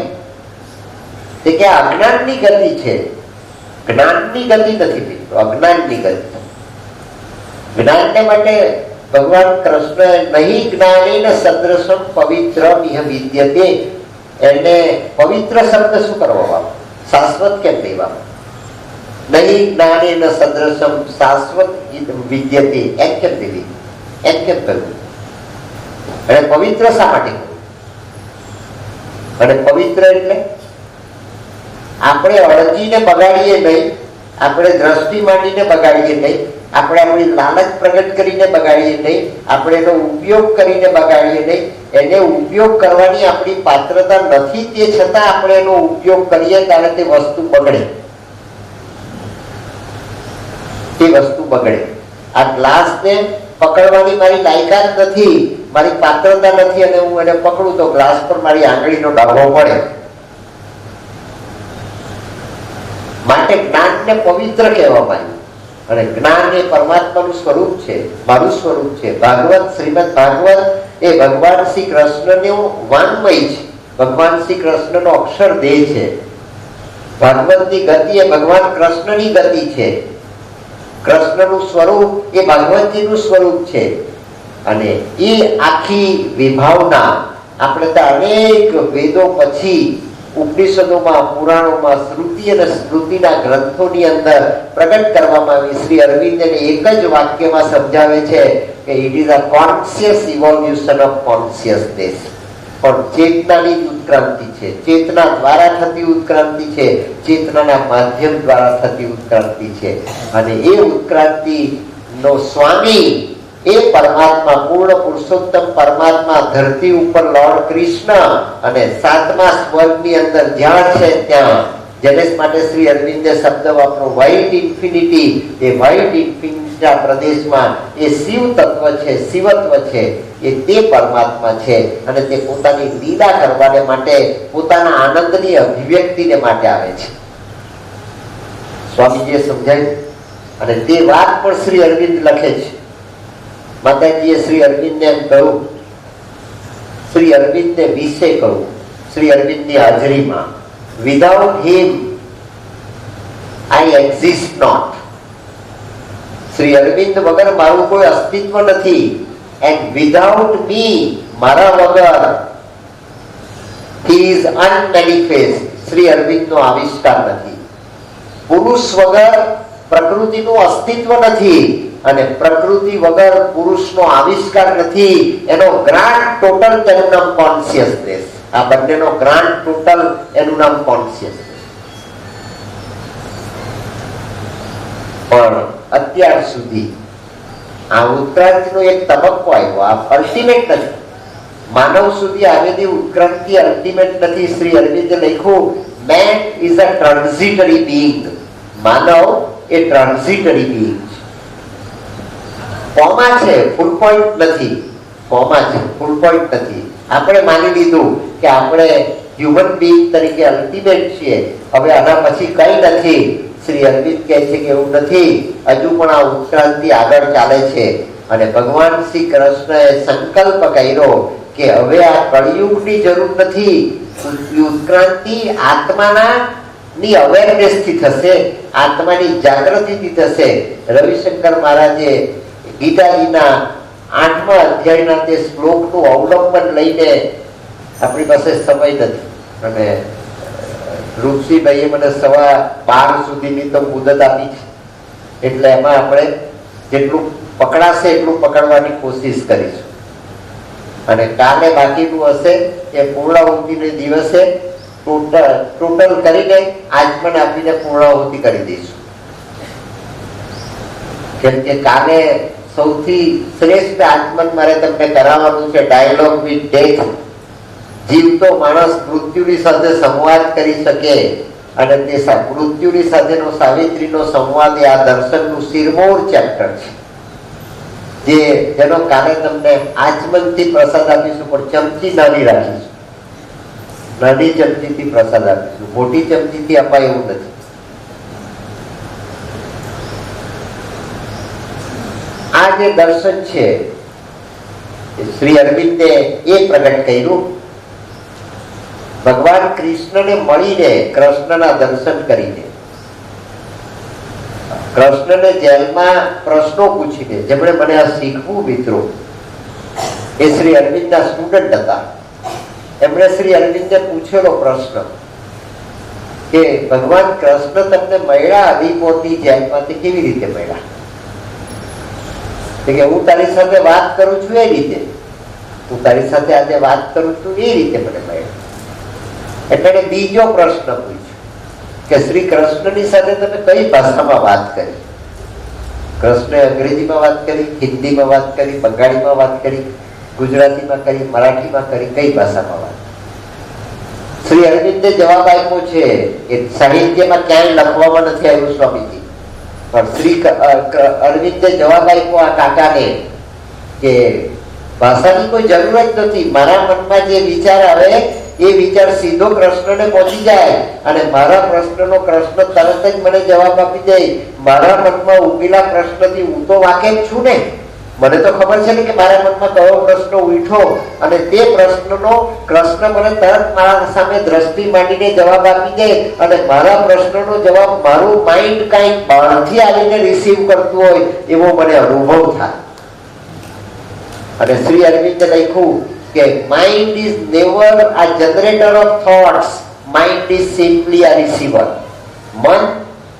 કે અજ્ઞાનની ગતિ છે, જ્ઞાનની ગતિ નથી. અજ્ઞાનની ગતિ. જ્ઞાનને માટે ભગવાન કૃષ્ણ નહીં જ્ઞાનેન સદૃશમ પવિત્રમિહ વિદ્યતે, એને પવિત્ર શબ્દ શું કરવા? શાશ્વત કેમ લેવા? નહીં જ્ઞાનેન સદૃશમ શાશ્વત વિદ્યતે એમ કેમ લેવી? એમ કેમ કરવું? અને પવિત્ર શા માટે કરવું? અને પવિત્ર એટલે આપણે અળજીને બગાડીએ નહીં, આપણે દ્રષ્ટિ માંડીને બગાડીએ નહીં, આપણે આપણી લાલચ પ્રગટ કરીને બગાડીએ નહીં, આપણે એનો ઉપયોગ કરીને બગાડીએ નહીં. એને ઉપયોગ કરવાની આપણી પાત્રતા નથી, તે છતાં આપણે એનો ઉપયોગ કરીએ ત્યારે તે વસ્તુ બગડે. તે વસ્તુ બગડે. આ ગ્લાસને પકડવાની મારી લાયકાત નથી, મારી પાત્રતા નથી, અને હું એને પકડું તો ગ્લાસ પર મારી આંગળીનો ડાઘો પડે. માટે જ્ઞાનને પવિત્ર કહેવામાં આવ્યું. અને જ્ઞાન એ પરમાત્માનું સ્વરૂપ છે, મારું સ્વરૂપ છે. ભાગવત, શ્રીમદ ભાગવત એ ભગવાન શ્રી કૃષ્ણનું વાન્મય છે, ભગવાન શ્રી કૃષ્ણનો અક્ષર દેહ છે. ભાગવતની ગતિ એ ભગવાન કૃષ્ણની ગતિ છે. કૃષ્ણનું સ્વરૂપ એ ભગવતજીનું સ્વરૂપ છે. અને એ આખી વિભાવના આપણે તો અનેક વેદો પછી ઉપનિષદોમાં, પુરાણોમાં, શ્રુતિ અને સ્મૃતિના ગ્રંથોની અંદર પ્રગટ કરવામાં આવી. શ્રી અરવિંદ એક જ વાક્યમાં સમજાવે છે કે it is a conscious evolution of consciousness. પણ ચેતનાની જ ઉત્ક્રાંતિ છે, ચેતના દ્વારા થતી ઉત્ક્રાંતિ છે, ચેતનાના માધ્યમ દ્વારા થતી ઉત્ક્રાંતિ છે. અને એ ઉત્ક્રાંતિ નો સ્વામી એ પરમાત્મા, પૂર્ણ પુરુષોત્તમ પરમાત્મા, ધરતી ઉપર લોર્ડ કૃષ્ણ, અને 7મા સ્વર્ગની અંદર જ્યાં છે ત્યાં, જેને માટે શ્રી અરવિંદે શબ્દ વાપરો વ્હાઇટ ઇન્ફિનિટી. એ વ્હાઇટ ઇન્ફિનિટીના પ્રદેશમાં એ શિવ તત્વ છે, શિવત્વ છે, એ તે પરમાત્મા છે. અને તે પોતાની લીલા કરવાને માટે, પોતાના આનંદની અભિવ્યક્તિને માટે આવે છે. સ્વામીજીએ સમજાવ્યું. અને તે વાત પણ શ્રી અરવિંદ લખે છે. માતાજીએ શ્રી અરવિંદને એમ કહ્યું શ્રી અરવિંદને વિશે કહું, શ્રી અરવિંદની હાજરીમાં, without him I exist not. Shri Aurobindo વગર મારું કોઈ અસ્તિત્વ નથી. એન્ડ વિધાઉટ મી, મારા વગર, હી ઇઝ અનમેનિફેસ્ટ. શ્રી અરવિંદનો આવિષ્કાર નથી. પુરુષ વગર પ્રકૃતિનું અસ્તિત્વ નથી અને પ્રકૃતિ વગર પુરુષનો આવિષ્કાર નથી. એનો ગ્રાન્ડ ટોટલ તેનું નામ કોન્શિયસનેસ. આ બંનેનો ગ્રાન્ડ ટોટલ એનું નામ કોન્શિયસનેસ. પણ અત્યાર સુધી આ ઉત્ક્રાંતિનો એક તબક્કો આવ્યો. આ અલ્ટિમેટ નથી. માનવ સુધી આવેલી ઉત્ક્રાંતિ અલ્ટિમેટ નથી. શ્રી અરવિંદે લખ્યું, man is a transitory being. માનવ એ ટ્રાન્ઝિટરી બીઇંગ છે. કોમા છે, ફૂલ પોઈન્ટ નથી. કોમા છે, ફૂલ પોઈન્ટ નથી. આપણે માની લીધું કે આપણે હ્યુમન બીઇંગ તરીકે અલ્ટિમેટ છીએ, હવે આના પછી કઈ નથી. શ્રી અરવિંદ કહે છે કે એવું નથી, હજુ પણ આ ઉત્ક્રાંતિ આગળ ચાલે છે. અને ભગવાન શ્રી કૃષ્ણએ સંકલ્પ કર્યો કે હવે આ કળિયુગની જરૂર નથી. ઉત્ક્રાંતિ આત્માના ની અવેરનેસ થી થશે, આત્માની જાગૃતિથી થશે. રવિશંકર મહારાજે ગીતાજીના 8મા અધ્યાયના તે શ્લોકનું અવલંબન લઈને, આપણી પાસે સમય નથી અને રૂપસીભાઈએ મને 12:15 સુધીની તો મુદત આપી છે, એટલે એમાં આપણે જેટલું પકડાશે એટલું પકડવાની કોશિશ કરીશું. અને કાલે બાકીનું હશે એ પૂર્ણાહુતિને દિવસે ટોટલ કરીને આચમન આપીને પૂર્ણાહુતિ કરી દઈશું. કેમ કે કાલે સૌથી શ્રેષ્ઠ આચમન મારે તમને કરાવવાનું છે, ડાયલોગ વિથ ડેથ. જીવતો માણસ મૃત્યુની સાથે સંવાદ કરી શકે અને તે મૃત્યુની સાથેનો સાવિત્રીનો સંવાદ એ આ દર્શનનું શિરમોર ચેપ્ટર છે, જેનો કાલે તમને આચમનથી પ્રસાદ આપીશું, પણ ચમચી નાની રાખીશું. નાની ચમચીથી પ્રસાદ આપીશું, મોટી ચમચીથી અપાય એવું નથી. આ જે દર્શન છે શ્રી અરવિંદે એ પ્રગટ કર્યું. ભગવાન કૃષ્ણને મળીને, કૃષ્ણના દર્શન કરીને, કૃષ્ણને જેલમાં પ્રશ્નો પૂછીને, જેમણે મને આ શીખવું મિત્રો એ શ્રી અરવિંદના સ્ટુડન્ટ હતા. એમણે શ્રી અરવિંદે પૂછેલો પ્રશ્ન કે ભગવાન કૃષ્ણ તમને મળ્યા અલીપોરની જેલમાંથી, કેવી રીતે મળ્યા? કે હું તારી સાથે વાત કરું છું એ રીતે, હું તારી સાથે આજે વાત કરું છું એ રીતે મને મળ્યા. એટલે બીજો પ્રશ્ન પૂછ્યો કે શ્રી કૃષ્ણની સાથે તમે કઈ ભાષામાં વાત કરી? કૃષ્ણે અંગ્રેજીમાં વાત કરી, હિન્દીમાં વાત કરી, બંગાળીમાં વાત કરી, ગુજરાતીમાં કરી, મરાઠીમાં કરી, કઈ ભાષામાં વાત? શ્રી અરવિંદે જવાબ આપ્યો છે, એ સાહિત્યમાં ક્યાંય લખવામાં નથી આવ્યું સ્વામીજી, પણ શ્રી અરવિંદે જવાબ આપ્યો આ કાકાને કે ભાષાની કોઈ જરૂર જ નથી. મારા મનમાં જે વિચાર આવે એ વિચાર સીધો કૃષ્ણને પહોંચી જાય અને મારા પ્રશ્નનો કૃષ્ણ તરત જ મને જવાબ આપી દે. મારા મનમાં ઉભેલા પ્રશ્નથી હું તો વાકેફ છું ને, મને તો ખબર છે ને કે મારા મનમાં કયો પ્રશ્ન ઉઠો અને તે પ્રશ્નનો કૃષ્ણ મને તરત મારા સામે દ્રષ્ટિ માંડીને જવાબ આપી દે અને મારા પ્રશ્નનો જવાબ મારું માઇન્ડ કાંઈક બહારથી આવીને રિસીવ કરતું હોય એવો મને અનુભવ થાય. અને શ્રી અરવિંદે લખ્યું કે mind is never a generator of thoughts, mind is simply a receiver. મન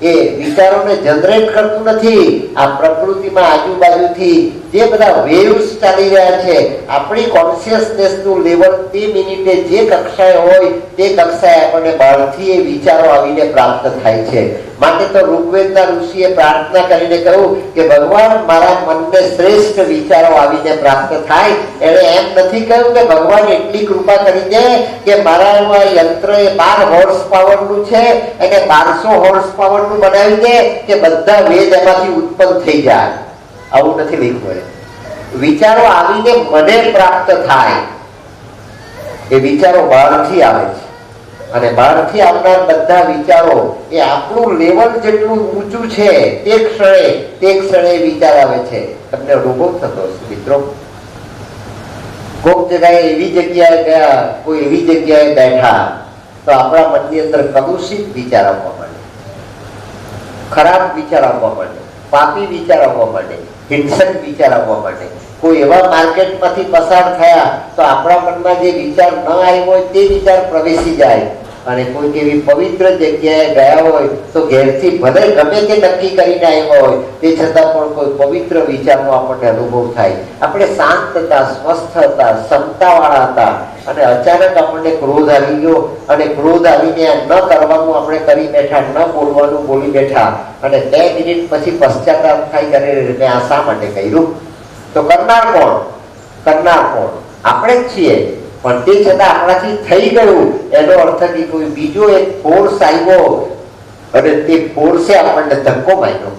એ વિચારોને જનરેટ કરતું નથી. આ પ્રકૃતિમાં આજુબાજુથી જે બધા વેવ્સ ચાલી રહ્યા છે, આપણી કોન્શિયસનેસનું લેવલ તે મિનિટે જે કક્ષાએ હોય તે કક્ષાએ આપણને બહારથી એ વિચારો આવીને પ્રાપ્ત થાય છે. માટે તો ઋગ્વેદના ઋષિએ પ્રાર્થના કરીને કહ્યું કે ભગવાન મારા મનને શ્રેષ્ઠ વિચારો આવીને પ્રાપ્ત થાય. એણે એમ નથી કહ્યું કે ભગવાન એટલી કૃપા કરી દે કે મારા યંત્ર એ 12 હોર્સ પાવરનું છે એને 1200 હોર્સ પાવરનું બનાવી દે કે બધા વેદ એમાંથી ઉત્પન્ન થઈ જાય. આવું નથી લખ્યું. વિચારો આવીને મને પ્રાપ્ત થાય. એ વિચારો બહારથી આવે છે અને બહારથી આવનાર બધા વિચારો એ આપણું લેવલ જેટલું ઊંચું છે તે ક્ષણે વિચાર આવે છે. તમને અનુભવ થતો હશે મિત્રો. કોઈક જગ્યાએ એવી જગ્યાએ ગયા, કોઈ એવી જગ્યાએ બેઠા તો આપણા મનની અંદર કલુષિત વિચાર આવવા માંડે, ખરાબ વિચાર આવવા માંડે, પાપી વિચાર આવવા માંડે, હિંસક વિચાર આવવા માંડે. કોઈ એવા માર્કેટમાંથી પસાર થયા તો આપણા મનમાં જે વિચાર ન આવ્યો હોય તે વિચાર પ્રવેશી જાય. અને કોઈક એવી પવિત્ર જગ્યાએ ગયા હોય તો ઘેરથી ભલે ગમે તે નક્કી કરીને આવ્યા હોય તે છતાં પણ કોઈ પવિત્ર વિચારનો આપણને અનુભવ થાય. આપણે શાંત હતા, સ્વસ્થ હતા, ક્ષમતાવાળા હતા અને અચાનક આપણને ક્રોધ આવી ગયો અને ક્રોધ આવીને ન કરવાનું આપણે કરી બેઠા, ન બોલવાનું બોલી બેઠા અને 2 મિનિટ પછી પશ્ચાતાપ થાય કે અરે મેં આ શા માટે કર્યું. તો કરનાર કોણ? કરનાર કોણ? આપણે જ છીએ. પણ તે છતાં આપણાથી થઈ ગયું એનો અર્થ કે કોઈ બીજો એક ફોર્સ આવ્યો અને તે ફોર્સે આપણને ધક્કો માર્યો.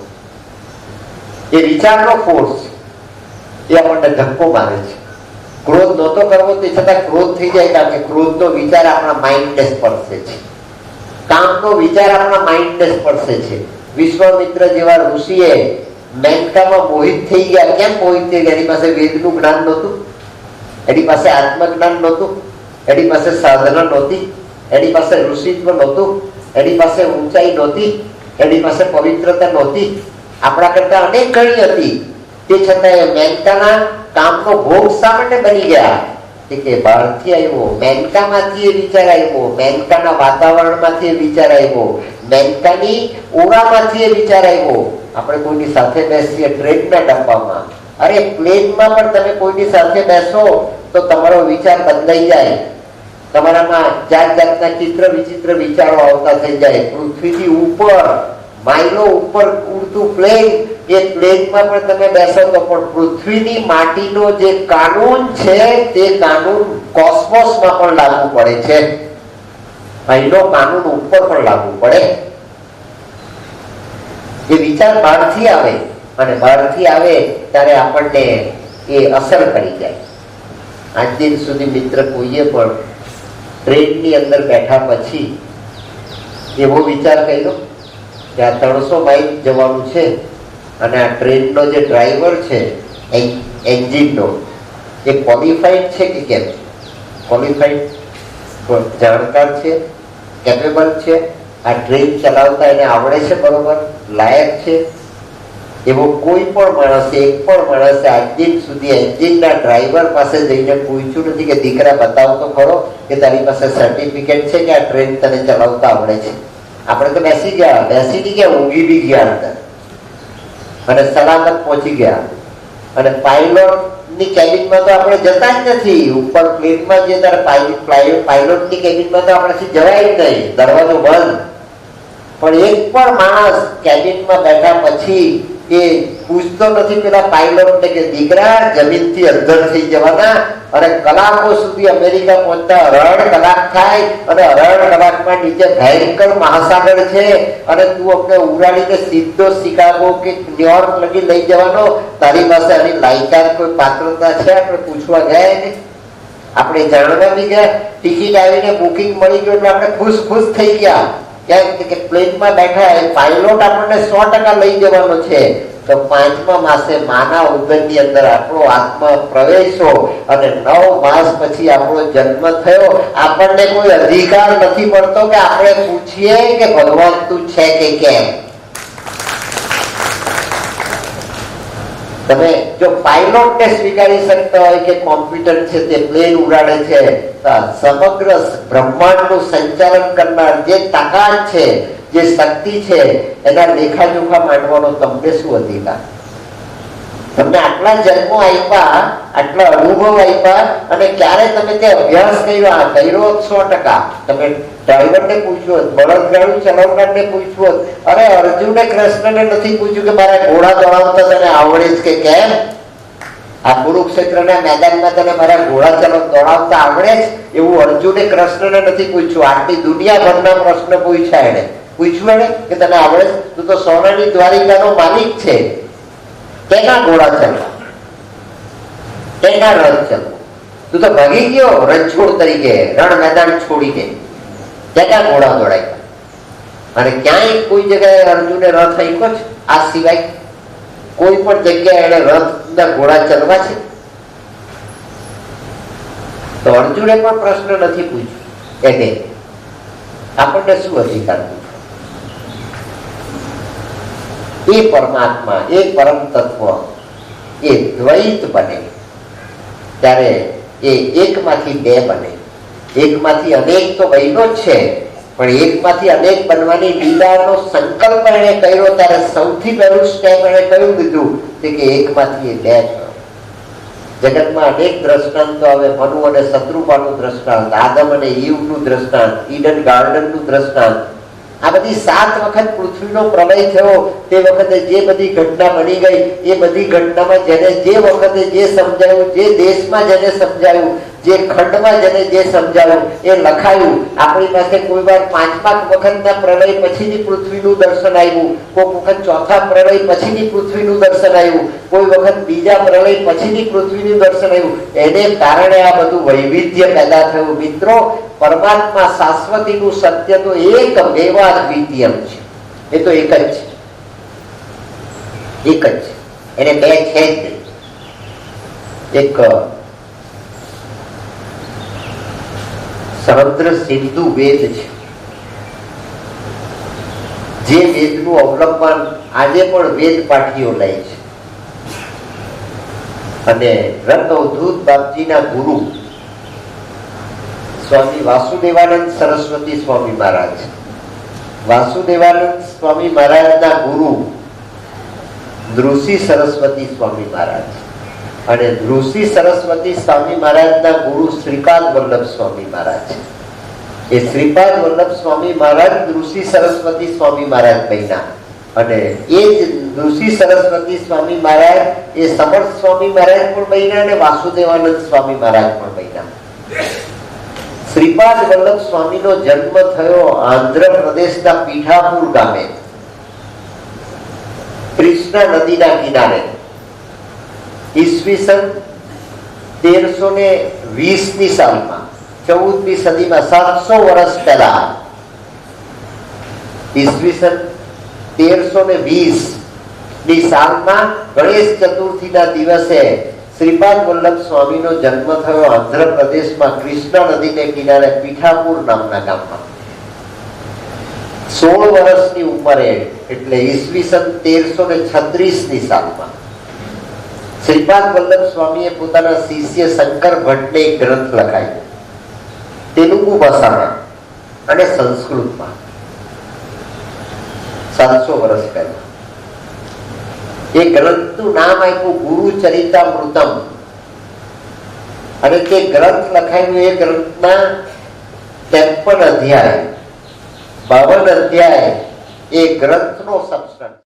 એ વિચારનો ફોર્સ એ આપણને ધક્કો મારે છે. ક્રોધ નહોતો કરવો તે છતાં ક્રોધ થઈ જાય, કારણ કે ક્રોધનો વિચાર આપણા માઇન્ડને સ્પર્શે છે, કામનો વિચાર આપણા માઇન્ડને સ્પર્શે છે. વિશ્વામિત્ર જેવા ઋષિએ મેનકામાં મોહિત થઈ ગયા. કેમ મોહિત થઈ ગયા? એની પાસે વેદનું જ્ઞાન નહોતું, એની પાસે આત્મજ્ઞાન નહોતું, એની પાસે સાધના નહોતી, એની પાસે ઋષિત્વ નહોતું, એની પાસે ઊંચાઈ નહોતી, એની પાસે પવિત્રતા નહોતી. આપણા કરતા અનેક ઘણી હતી. તે છતાં એ મેનકાના કામનો ભોગ શા માટે બની ગયા? કે બહારથી આવ્યો, મેનકામાંથી એ વિચાર આવ્યો, મેનકાના વાતાવરણમાંથી એ વિચાર આવ્યો, મેનકાની ઓળામાંથી એ વિચાર આવ્યો. આપણે કોઈની સાથે બેસીએ ટ્રેનના ડબ્બામાં, અરે પ્લેનમાં પણ તમે કોઈની સાથે બેસો તો તમારો વિચાર બદલાઈ જાય. તમારામાં જાત જાતના ચિત્ર વિચિત્ર વિચારો આવતા થઈ જાય. પૃથ્વીથી ઉપર માઇલો ઉપર ઉડતું પ્લેન, એ પ્લેનમાં પણ તમે બેસો તો પણ પૃથ્વીની માટીનો જે કાનૂન છે તે કાનૂન કોસ્મોસમાં પણ લાગુ પડે છે. અહીંનો કાનૂન ઉપર પણ લાગુ પડે. એ વિચાર બહારથી આવે અને બહારથી આવે ત્યારે આપણને એ અસર કરી જાય. આજ દિન સુધી મિત્ર કોઈએ પણ ટ્રેનની અંદર બેઠા પછી એવો વિચાર કર્યો કે આ 300 માઇલ જવાનું છે અને આ ટ્રેનનો જે ડ્રાઈવર છે એન્જિનનો એ ક્વોલિફાઈડ છે કે કેમ? ક્વોલિફાઈડ, જાણકાર છે, કેપેબલ છે, આ ટ્રેન ચલાવતા એને આવડે છે, બરોબર લાયક છે. એવો કોઈ પણ માણસે, એક પણ માણસે આજ દિન સુધી એન્જિનના ડ્રાઈવર પાસે જઈને પૂછ્યું નથી કે દીકરા બતાવ તો ખરો કે તારી પાસે સર્ટિફિકેટ છે કે આ ટ્રેન તને ચલાવતા આવડે છે? આપણે તો બેસી નહીં ગયા, ઊંઘી બી ગયા અંદર અને સલામત પહોંચી ગયા. અને પાયલોટની કેબિનમાં તો આપણે જતા જ નથી. ઉપર પ્લેનમાં જે ત્યારે પાયલોટની કેબિનમાં તો આપણાથી જવાય જ નહીં, દરવાજો બંધ. પણ એક પણ માણસ કેબિનમાં બેઠા પછી એ પૂછતો નથી પેલા પાયલોટને કે દીકરા જમીનથી અંદર થઈ જવાના અને કલાકો સુધી અમેરિકા પહોંચતા 18 કલાક થાય અને 18 કલાકમાં નીચે ભયંકર મહાસાગર છે અને તું અમને ઉડાડીને સીધો શિકાગો કે ન્યુયોર્ક લગી લઈ જવાનો, તારી પાસે આની લાયકાત કોઈ પાત્રતા છે? આપણે પૂછવા ગયા ને, આપણે જાણવા બી ગયા. ટિકિટ આવીને બુકિંગ મળી ગયું એટલે આપણે ખુશ થઈ ગયા. કે પ્લેનમાં બેઠા પાયલોટ આપણને 100% લઈ જવાનો છે. તો 5મા માસે માના ઉદરની અંદર આપણો આત્મા પ્રવેશો અને 9 માસ પછી આપણો જન્મ થયો. આપણને કોઈ અધિકાર નથી પડતો કે આપણે પૂછીએ કે ભગવાન તું છે કે કેમ. તમે જો પાયલોટને સ્વીકારી શકતા હોય કે કોમ્પ્યુટર છે તે પ્લેન ઉડાડે છે, સમગ્ર બ્રહ્માંડનું સંચાલન કરનાર જે તાકાત છે, જે શક્તિ છે, એના લેખાજોખા માંડવાનો તમને શું અધિકાર? તમને આટલા જન્મો આપ્યા, આટલા અનુભવ આપ્યા અને ક્યારે તમે તે અભ્યાસ કર્યો? 100%. તમે ડ્રાઈવરને પૂછ્યું હોત, બળદગાડું ચલાવનારને પૂછ્યું હોત, અરે અર્જુને કૃષ્ણને નથી પૂછ્યું કે મારા ઘોડા દોડાવતા તને આવડે છે કે કેમ? આ કુરુક્ષેત્રના મેદાનમાં તને મારા ઘોડા દોડાવતા આવડે છે? એવું અર્જુને કૃષ્ણને નથી પૂછ્યું. આટલી દુનિયાભરના પ્રશ્ન પૂછ્યા એને. પૂછ્યું એને કે તને આવડે છે? તું તો સોનાની દ્વારિકાનો માલિક છે. કેના ઘોડા ચલાવ, કેના રથ ચલાવ? તું તો ભાગી ગયો રણછોડ તરીકે, રણ મેદાન છોડીને. કેના ઘોડા દોડાય? અને ક્યાંય કોઈ જગ્યાએ અર્જુને રથ આપ્યો છે? આ સિવાય કોઈ પણ જગ્યાએ એને રથના ઘોડા ચલવા છે? તો અર્જુને પણ પ્રશ્ન નથી પૂછ્યો એને, આપણને શું અધિકાર પૂછો? એ પરમાત્મા, એ પરમ તત્વ, એ દ્વૈત બને ત્યારે એ એકમાંથી બે બને. એકમાંથી અનેક તો બન્યો જ છે, પણ એકમાંથી અનેક બનવાની લીલાનો સંકલ્પ એને કર્યો ત્યારે સૌથી પહેલું સ્ટેપ એને કયું દીધું કે એકમાંથી એ બે થયો. જગતમાં અનેક દ્રષ્ટાંતો આવે, મનુ અને શત્રુપાનું દ્રષ્ટાંત, આદમ અને ઈવનું દ્રષ્ટાંત, ઈડન ગાર્ડનનું દ્રષ્ટાંત. આ બધી 7 વખત પૃથ્વીનો પ્રલય થયો તે વખતે જે બધી ઘટના બની ગઈ એ બધી ઘટનામાં જેને જે વખતે જે સમજાયું, જે દેશમાં જેને સમજાયું, જે ખંડમાં જેને જે સમજાયું એ લખાયું. આપણી પાસે કોઈ વાર 5મા વખતના પ્રલય પછીની પૃથ્વીનું દર્શન આવ્યું, કોઈ વખત 4થા પ્રલય પછીની પૃથ્વીનું દર્શન આવ્યું, કોઈ વખત બીજા પ્રલય પછીની પૃથ્વીનું દર્શન આવ્યું. એને કારણે આ બધું વૈવિધ્ય પેદા થયું. મિત્રો, પરમાત્મા શાશ્વતીનું સત્ય તો એક દ્વિતીયમ છે. એ તો એક જ છે, એક જ છે, એને બે છે જ નહીં. એક સમુદ્ર સિંધુ વેદ છે, જે વેદનું અવલંબન આજે પણ વેદ પાઠીઓ લે છે. અને રંગ અવધૂત બાપજીના ગુરુ સ્વામી વાસુદેવાનંદ સરસ્વતી સ્વામી મહારાજ, વાસુદેવાનંદ સ્વામી મહારાજના ગુરુ ધ્રુસી સરસ્વતી સ્વામી મહારાજ, અને ધ્રુસી સરસ્વતી સ્વામી મહારાજના ગુરુ શ્રીપાદ વલ્લભ સ્વામી મહારાજ. એ શ્રીપાદ વલ્લભ સ્વામી મહારાજ ધ્રુસી સરસ્વતી સ્વામી મહારાજ બન્યા. અને એ જ ધ્રુસી સરસ્વતી સ્વામી મહારાજ એ સમર્થ સ્વામી મહારાજ પણ બન્યા અને વાસુદેવાનંદ સ્વામી મહારાજ પણ બન્યા. શ્રીપાદ વલ્લભ સ્વામીનો જન્મ થયો આંધ્રપ્રદેશના પીઠાપુર ગામે, કૃષ્ણા નદીના કિનારે, ઈસવીસન 1320ની સાલમાં, 14મી સદીમાં, 700 વર્ષ પહેલા, ઈસવીસન 1320ની સાલમાં ગણેશ ચતુર્થીના દિવસે શ્રીપાદ વલ્લભ સ્વામીનો જન્મ થયો આંધ્રપ્રદેશમાં કૃષ્ણા નદીને કિનારે પીઠાપુર નામના ગામમાં. 16 વર્ષની ઉંમરે, એટલે ઈસવીસન 1336ની સાલમાં શ્રીપાદ વલ્લભ સ્વામીએ પોતાના શિષ્ય શંકર ભટ્ટને એક ગ્રંથ લખાયો, તેલુગુ ભાષામાં અને સંસ્કૃતમાં, 700 વર્ષ પહેલા. એ ગ્રંથનું નામ આપ્યું ગુરુ ચરિતામૃતમ. અને તે ગ્રંથ લખાયું, એ ગ્રંથના 53 અધ્યાય, 52 અધ્યાય એ ગ્રંથનો સબસ્ટન્સ.